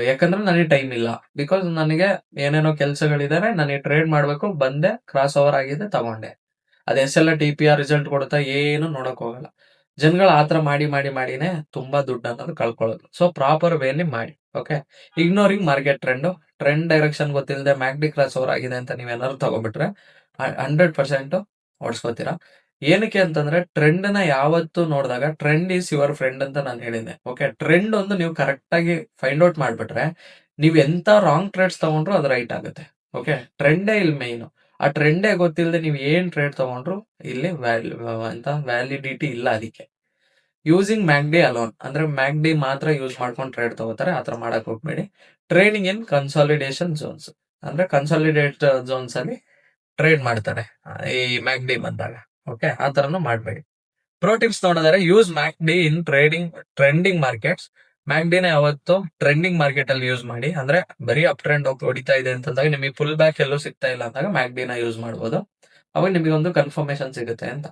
ಯಾಕಂದ್ರೆ ನನಗೆ ಟೈಮ್ ಇಲ್ಲ. ಬಿಕಾಸ್ ನನಗೆ ಏನೇನೋ ಕೆಲ್ಸಗಳಿದಾವೆ, ನನಗೆ ಟ್ರೇಡ್ ಮಾಡ್ಬೇಕು, ಬಂದೆ ಕ್ರಾಸ್ ಓವರ್ ಆಗಿದೆ ತಗೊಂಡೆ. ಅದು SLR TPR ರಿಸಲ್ಟ್ ಕೊಡುತ್ತಾ ಏನು ನೋಡಕ್ ಹೋಗಲ್ಲ. ಜನಗಳು ಆತರ ಮಾಡಿನೇ ತುಂಬಾ ದುಡ್ಡು ಅನ್ನೋದು ಕಳ್ಕೊಳ್ಳೋದು. ಸೊ ಪ್ರಾಪರ್ ವೇಲಿ ಮಾಡಿ. Okay. Ignoring market trend direction ಗೊತ್ತಿಲ್ಲದೆ ಮ್ಯಾಕ್ಡಿ ಕ್ರಾಸ್ ಓವರ್ ಆಗಿದೆ ಅಂತ ನೀವೇನಾದ್ರು ತಗೊಂಡ್ಬಿಟ್ರೆ 100% ಓಡಿಸ್ಕೋತೀರಾ. ಏನಕ್ಕೆ ಅಂತಂದ್ರೆ ಟ್ರೆಂಡ್ ನ ಯಾವತ್ತು ನೋಡಿದಾಗ ಟ್ರೆಂಡ್ ಈಸ್ ಯುವರ್ ಫ್ರೆಂಡ್ ಅಂತ ನಾನು ಹೇಳಿದ್ದೆ. ಓಕೆ. ಟ್ರೆಂಡ್ ಒಂದು ನೀವು ಕರೆಕ್ಟ್ ಆಗಿ ಫೈಂಡ್ ಔಟ್ ಮಾಡ್ಬಿಟ್ರೆ ನೀವು ಎಂತ ರಾಂಗ್ ಟ್ರೇಡ್ಸ್ ತಗೊಂಡ್ರು ಅದು ರೈಟ್ ಆಗುತ್ತೆ. ಓಕೆ, ಟ್ರೆಂಡೇ ಇಲ್ಲಿ ಮೇಯ್ನು. ಆ ಟ್ರೆಂಡೇ ಗೊತ್ತಿಲ್ಲದೆ ನೀವು ಏನ್ ಟ್ರೇಡ್ ತಗೊಂಡ್ರು ಇಲ್ಲಿ ವ್ಯಾಲಿಡಿಟಿ ಇಲ್ಲ ಅದಕ್ಕೆ. ಯೂಸಿಂಗ್ ಮ್ಯಾಕ್ಡಿ ಅಲೋನ್ ಅಂದ್ರೆ ಮ್ಯಾಕ್ಡಿ ಮಾತ್ರ ಯೂಸ್ ಮಾಡ್ಕೊಂಡು ಟ್ರೇಡ್ ತಗೋತಾರೆ, ಆತರ ಮಾಡಕ್ ಹೋಗ್ಬೇಡಿ. ಟ್ರೇಡಿಂಗ್ ಇನ್ ಕನ್ಸಾಲಿಡೇಷನ್ ಝೋನ್ಸ್ ಅಂದ್ರೆ ಕನ್ಸಾಲಿಡೇಟ್ ಝೋನ್ಸ್ ಅಲ್ಲಿ ಟ್ರೇಡ್ ಮಾಡ್ತಾರೆ ಈ ಮ್ಯಾಕ್ಡಿ ಬಂದಾಗ. ಓಕೆ, ಆ ತರನು ಮಾಡ್ಬೇಡಿ. ಪ್ರೋ ಟಿಪ್ಸ್ ನೋಡಿದ್ರೆ ಯೂಸ್ ಮ್ಯಾಕ್ಡಿ ಇನ್ ಟ್ರೆಂಡಿಂಗ್ ಮಾರ್ಕೆಟ್ಸ್. ಮ್ಯಾಕ್ಡಿನ ಯಾವತ್ತು ಟ್ರೆಂಡಿಂಗ್ ಮಾರ್ಕೆಟ್ ಅಲ್ಲಿ ಯೂಸ್ ಮಾಡಿ. ಅಂದ್ರೆ ಬರೀ ಅಪ್ ಟ್ರೆಂಡ್ ಹೊಡಿತಾ ಇದೆ ಅಂತಂದಾಗ ನಿಮಗೆ ಫುಲ್ ಬ್ಯಾಕ್ ಎಲ್ಲೂ ಸಿಗ್ತಾ ಇಲ್ಲ ಅಂದಾಗ ಮ್ಯಾಕ್ಡಿನ ಯೂಸ್ ಮಾಡ್ಬೋದು. ಅವಾಗ ನಿಮಗೆ ಒಂದು ಕನ್ಫರ್ಮೇಶನ್ ಸಿಗುತ್ತೆ ಅಂತ.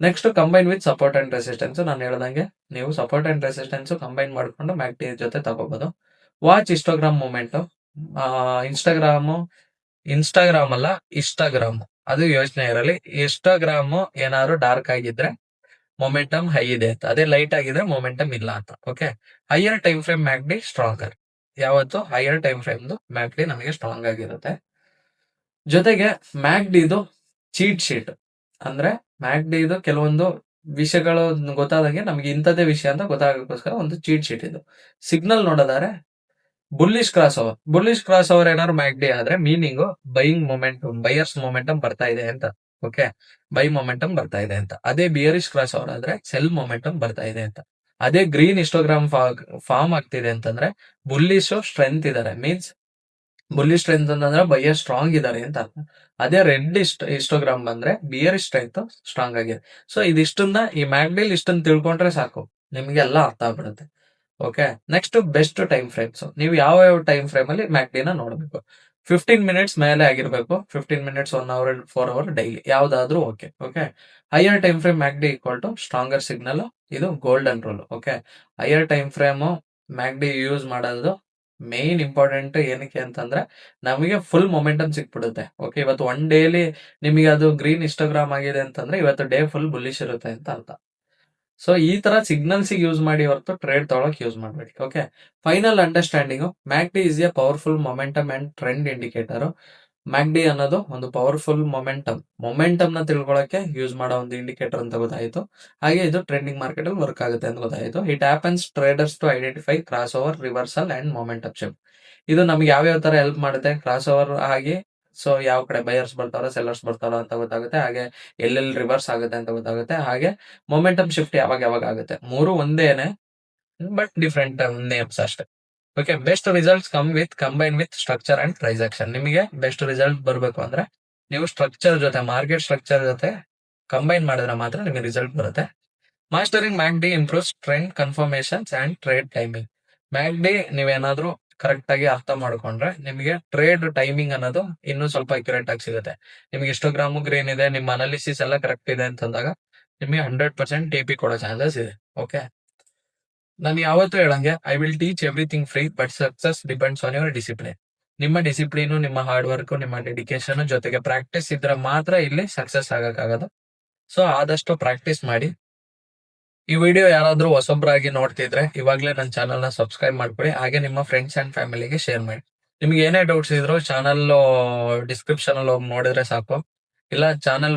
Next combine with support and resistance. ನಾನು ಹೇಳ್ದಂಗೆ ನೀವು ಸಪೋರ್ಟ್ ಅಂಡ್ ರೆಸಿಸ್ಟೆನ್ಸ್ ಕಂಬೈನ್ ಮಾಡ್ಕೊಂಡು ಮ್ಯಾಕ್ಡಿ ಜೊತೆ ತಗೋಬಹುದು. Watch Instagram moment. ಇನ್ಸ್ಟಾಗ್ರಾಮ್ ಅಲ್ಲ, ಇನ್ಸ್ಟಾಗ್ರಾಮ್ ಅದು ಯೋಚನೆ ಇರಲಿ. ಇನ್ಸ್ಟಾಗ್ರಾಮ್ ಏನಾದ್ರು ಡಾರ್ಕ್ ಆಗಿದ್ರೆ ಮೊಮೆಂಟಮ್ ಹೈ ಇದೆ ಅಂತ, ಅದೇ ಲೈಟ್ ಆಗಿದ್ರೆ ಮೊಮೆಂಟಮ್ ಇಲ್ಲ ಅಂತ. Okay, higher time frame MACD stronger. ಯಾವತ್ತು ಹೈಯರ್ ಟೈಮ್ ಫ್ರೇಮ್ ಮ್ಯಾಕ್ಡಿ ನಮಗೆ ಸ್ಟ್ರಾಂಗ್ ಆಗಿರುತ್ತೆ. ಜೊತೆಗೆ ಮ್ಯಾಕ್ಡಿದು ಚೀಟ್ ಶೀಟ್ ಅಂದ್ರೆ ಮ್ಯಾಕ್ಡಿದು ಕೆಲವೊಂದು ವಿಷಯಗಳು ಗೊತ್ತಾದಂಗೆ ನಮ್ಗೆ ಇಂಥದ್ದೇ ವಿಷಯ ಅಂತ ಗೊತ್ತಾಗಕ್ಕೋಸ್ಕರ ಒಂದು ಚೀಟ್ ಶೀಟ್ ಇದು. ಸಿಗ್ನಲ್ ನೋಡೋದಾದ್ರೆ ಬುಲ್ಲಿಶ್ ಕ್ರಾಸ್ ಓವರ್ ಏನಾದ್ರು ಮ್ಯಾಕ್ಡಿ ಆದ್ರೆ ಮೀನಿಂಗ್ ಬೈಯರ್ಸ್ ಮೊಮೆಂಟಮ್ ಬರ್ತಾ ಇದೆ ಅಂತ. ಓಕೆ, ಬೈ ಮೊಮೆಂಟಮ್ ಬರ್ತಾ ಇದೆ ಅಂತ. ಅದೇ ಬಿಯರಿಶ್ ಕ್ರಾಸ್ ಓವರ್ ಆದ್ರೆ ಸೆಲ್ ಮೊಮೆಂಟಮ್ ಬರ್ತಾ ಇದೆ ಅಂತ. ಅದೇ ಗ್ರೀನ್ ಹಿಸ್ಟೋಗ್ರಾಮ್ ಫಾರ್ಮ್ ಆಗ್ತಿದೆ ಅಂತಂದ್ರೆ ಬುಲ್ಲಿಶ್ ಸ್ಟ್ರೆಂತ್ ಇದಾರೆ, ಮೀನ್ಸ್ ಬುಲ್ಲಿಶ್ ಸ್ಟ್ರೆಂತ್ ಅಂತಂದ್ರೆ ಬೈಯರ್ ಸ್ಟ್ರಾಂಗ್ ಇದಾರೆ ಅಂತ ಅರ್ಥ. ಅದೇ ರೆಡ್ ಹಿಸ್ಟೋಗ್ರಾಮ್ ಬಂದ್ರೆ ಬಿಯರ್ ಸ್ಟ್ರೆಂತ್ ಸ್ಟ್ರಾಂಗ್ ಆಗಿದೆ. ಸೊ ಇದಿಷ್ಟನ್ನ ಈ ಮ್ಯಾಕ್ಡಿಲ್ ಇಷ್ಟನ್ನ ತಿಳ್ಕೊಂಡ್ರೆ ಸಾಕು, ನಿಮ್ಗೆಲ್ಲ ಅರ್ಥ ಆಗ್ಬಿಡುತ್ತೆ. Okay, next best time frames. ನೀವು ಯಾವ ಟೈಮ್ ಫ್ರೇಮ್ ಅಲ್ಲಿ ಮ್ಯಾಕ್ಡಿನ ನೋಡಬೇಕು. 15 ಮಿನಿಟ್ಸ್ ಮೇಲೆ ಆಗಿರ್ಬೇಕು. 15 ಮಿನಿಟ್ಸ್, 1 ಅವರ್, 4 ಅವರ್ ಡೈಲಿ ಯಾವ್ದಾದ್ರು okay. Okay, higher time frame MACD equal to stronger signal. ಇದು golden rule. Okay, higher time frame MACD use ಮಾಡೋದು ಮೇನ್ ಇಂಪಾರ್ಟೆಂಟ್ ಏನಕ್ಕೆ ಅಂತಂದ್ರೆ ನಮಗೆ ಫುಲ್ ಮೊಮೆಂಟಮ್ ಸಿಕ್ಬಿಡುತ್ತೆ. ಓಕೆ, ಇವತ್ತು ಒನ್ ಡೇಲಿ ನಿಮಗೆ ಅದು ಗ್ರೀನ್ ಹಿಸ್ಟೋಗ್ರಾಮ್ ಆಗಿದೆ ಅಂತಂದ್ರೆ ಇವತ್ತು ಡೇ ಫುಲ್ ಬುಲ್ಲಿಶ್ ಇರುತ್ತೆ ಅಂತ ಅರ್ಥ. ಸೊ ಈ ತರ ಸಿಗ್ನಲ್ಸ್ ಯೂಸ್ ಮಾಡಿ ಹೊರತು ಟ್ರೇಡ್ ತೊಗೊಳಕ್ ಯೂಸ್ ಮಾಡಬೇಡಿ. Okay, final understanding MACD is a powerful momentum and trend indicator. MACD ಅನ್ನೋದು ಒಂದು ಪವರ್ಫುಲ್ ಮೊಮೆಂಟಮ್ ನ ತಿಳ್ಕೊಳಕ್ಕೆ ಯೂಸ್ ಮಾಡೋ ಒಂದು ಇಂಡಿಕೇಟರ್ ಅಂತ ಗೊತ್ತಾಯ್ತು. ಹಾಗೆ ಇದು ಟ್ರೆಂಡಿಂಗ್ ಮಾರ್ಕೆಟ್ ಅಲ್ಲಿ ವರ್ಕ್ ಆಗುತ್ತೆ ಅಂತ ಗೊತ್ತಾಯ್ತು. It happens traders to identify cross over, reversal and momentum shift. ಇದು ನಮ್ಗೆ ಯಾವ ತರ ಹೆಲ್ಪ್ ಮಾಡುತ್ತೆ, ಕ್ರಾಸ್ ಓವರ್ ಆಗಿ ಸೊ ಯಾವ ಕಡೆ ಬೈಯರ್ಸ್ ಬರ್ತಾರೋ ಸೆಲ್ಲರ್ಸ್ ಬರ್ತಾರೋ ಅಂತ ಗೊತ್ತಾಗುತ್ತೆ. ಹಾಗೆ ಎಲ್ಲೆಲ್ಲಿ ರಿವರ್ಸ್ ಆಗುತ್ತೆ ಅಂತ ಗೊತ್ತಾಗುತ್ತೆ. ಹಾಗೆ ಮೊಮೆಂಟಮ್ ಶಿಫ್ಟ್ ಯಾವಾಗ ಆಗುತ್ತೆ. ಮೂರು ಒಂದೇನೆ ಬಟ್ ಡಿಫ್ರೆಂಟ್ ನೇಮ್ಸ್ ಅಷ್ಟೇ. Okay, best results combine with structure and price action. ನಿಮಗೆ ಬೆಸ್ಟ್ ರಿಸಲ್ಟ್ ಬರಬೇಕು ಅಂದ್ರೆ ನೀವು ಸ್ಟ್ರಕ್ಚರ್ ಜೊತೆ, ಮಾರ್ಕೆಟ್ ಸ್ಟ್ರಕ್ಚರ್ ಜೊತೆ ಕಂಬೈನ್ ಮಾಡಿದ್ರೆ ಮಾತ್ರ ನಿಮಗೆ ರಿಸಲ್ಟ್ ಬರುತ್ತೆ. Mastering MACD improves trend confirmations and trade timing. MACD ನೀವೇನಾದ್ರೂ ಕರೆಕ್ಟ್ ಆಗಿ ಅರ್ಥ ಮಾಡ್ಕೊಂಡ್ರೆ ನಿಮಗೆ ಟ್ರೇಡ್ ಟೈಮಿಂಗ್ ಅನ್ನೋದು ಇನ್ನೂ ಸ್ವಲ್ಪ ಅಕ್ಯುರೇಟ್ ಆಗಿ ಸಿಗುತ್ತೆ. ನಿಮ್ಗೆ ಹಿಸ್ಟೋಗ್ರಾಮು ಗ್ರೀನ್ ಇದೆ, ನಿಮ್ಮ ಅನಾಲಿಸಿಸ್ ಎಲ್ಲ ಕರೆಕ್ಟ್ ಇದೆ ಅಂತಂದಾಗ ನಿಮಗೆ 100% TP ಕೊಡೋ ಚಾನ್ಸಸ್ ಇದೆ. ಓಕೆ, ನಾನು ಯಾವತ್ತೂ ಹೇಳಂಗೆ I will teach everything free but success depends on your discipline. ನಿಮ್ಮ ಡಿಸಿಪ್ಲಿನ್, ನಿಮ್ಮ ಹಾರ್ಡ್ ವರ್ಕ್, ನಿಮ್ಮ ಡೆಡಿಕೇಶನ್ ಜೊತೆಗೆ ಪ್ರಾಕ್ಟೀಸ್ ಇದ್ರೆ ಮಾತ್ರ ಇಲ್ಲಿ ಸಕ್ಸಸ್ ಆಗಕ್ಕಾಗೋದು. ಸೊ ಆದಷ್ಟು ಪ್ರಾಕ್ಟೀಸ್ ಮಾಡಿ. ಈ ವಿಡಿಯೋ ಯಾರಾದ್ರೂ ಹೊಸೊಬ್ರಾಗಿ ನೋಡ್ತಿದ್ರೆ ಇವಾಗ್ಲೇ ನನ್ನ ಚಾನಲ್ ನ ಸಬ್ಸ್ಕ್ರೈಬ್ ಮಾಡ್ಕೊಳ್ಳಿ. ಹಾಗೆ ನಿಮ್ಮ ಫ್ರೆಂಡ್ಸ್ ಅಂಡ್ ಫ್ಯಾಮಿಲಿಗೆ ಶೇರ್ ಮಾಡಿ. ನಿಮ್ಗೆ ಏನೇ ಡೌಟ್ಸ್ ಇದ್ರು ಚಾನಲ್ ಡಿಸ್ಕ್ರಿಪ್ಷನ್ ಅಲ್ಲಿ ಹೋಗಿ ನೋಡಿದ್ರೆ ಸಾಕು, ಇಲ್ಲ ಚಾನಲ್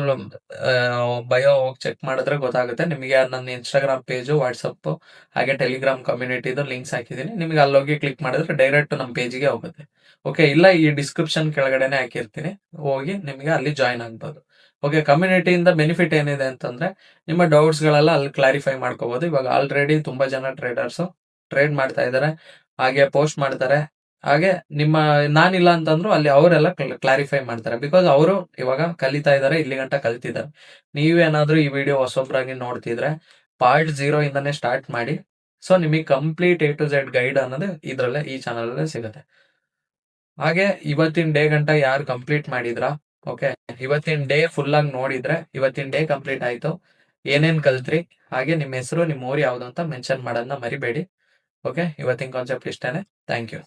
ಬಯೋ ಹೋಗಿ ಚೆಕ್ ಮಾಡಿದ್ರೆ ಗೊತ್ತಾಗುತ್ತೆ ನಿಮಗೆ. ನನ್ನ ಇನ್ಸ್ಟಾಗ್ರಾಮ್ ಪೇಜು, ವಾಟ್ಸಪ್ ಹಾಗೆ ಟೆಲಿಗ್ರಾಮ್ ಕಮ್ಯುನಿಟಿದು ಲಿಂಕ್ಸ್ ಹಾಕಿದೀನಿ. ನಿಮ್ಗೆ ಅಲ್ಲಿ ಹೋಗಿ ಕ್ಲಿಕ್ ಮಾಡಿದ್ರೆ ಡೈರೆಕ್ಟ್ ನಮ್ಮ ಪೇಜ್ಗೆ ಹೋಗುತ್ತೆ. ಓಕೆ, ಇಲ್ಲ ಈ ಡಿಸ್ಕ್ರಿಪ್ಷನ್ ಕೆಳಗಡೆನೆ ಹಾಕಿರ್ತೀನಿ, ಹೋಗಿ ನಿಮಗೆ ಅಲ್ಲಿ ಜಾಯ್ನ್ ಆಗ್ಬೋದು. ಓಕೆ, ಕಮ್ಯುನಿಟಿಯಿಂದ ಬೆನಿಫಿಟ್ ಏನಿದೆ ಅಂತಂದ್ರೆ ನಿಮ್ಮ ಡೌಟ್ಸ್ ಗಳೆಲ್ಲ ಅಲ್ಲಿ ಕ್ಲಾರಿಫೈ ಮಾಡ್ಕೋಬಹುದು. ಇವಾಗ ಆಲ್ರೆಡಿ ತುಂಬಾ ಜನ ಟ್ರೇಡರ್ಸ್ ಟ್ರೇಡ್ ಮಾಡ್ತಾ ಇದಾರೆ, ಹಾಗೆ ಪೋಸ್ಟ್ ಮಾಡ್ತಾರೆ. ಹಾಗೆ ನಾನಿಲ್ಲ ಅಂತಂದ್ರು ಅಲ್ಲಿ ಅವರೆಲ್ಲ ಕ್ಲಾರಿಫೈ ಮಾಡ್ತಾರೆ. ಬಿಕಾಸ್ ಅವರು ಇವಾಗ ಕಲಿತಾ ಇದಾರೆ, ಇಲ್ಲಿ ಗಂಟ ಕಲಿತಿದ್ದಾರೆ. ನೀವೇನಾದ್ರೂ ಈ ವಿಡಿಯೋ ಹೊಸೊಬ್ರಾಗಿ ನೋಡ್ತಿದ್ರೆ ಪಾರ್ಟ್ 0 ಇಂದಾನೆ ಸ್ಟಾರ್ಟ್ ಮಾಡಿ. ಸೊ ನಿಮಗೆ complete A to Z guide ಅನ್ನೋದು ಈ ಚಾನಲ್ ಅಲ್ಲೇ ಸಿಗುತ್ತೆ. ಹಾಗೆ ಇವತ್ತಿನ ಡೇ ಗಂಟ ಯಾರು ಕಂಪ್ಲೀಟ್ ಮಾಡಿದ್ರ, ಓಕೆ, ಇವತ್ತಿನ ಡೇ ಫುಲ್ ಆಗಿ ನೋಡಿದ್ರೆ ಇವತ್ತಿನ ಡೇ ಕಂಪ್ಲೀಟ್ ಆಯ್ತು, ಏನೇನ್ ಕಲ್ತ್ರಿ, ಹಾಗೆ ನಿಮ್ಮ ಹೆಸರು, ನಿಮ್ಮ ಊರು ಯಾವ್ದು ಅಂತ ಮೆನ್ಷನ್ ಮಾಡೋದನ್ನ ಮರಿಬೇಡಿ. ಓಕೆ, ಇವತ್ತಿನ ಕಾನ್ಸೆಪ್ಟ್ ಇಷ್ಟೇನೆ. Thank you.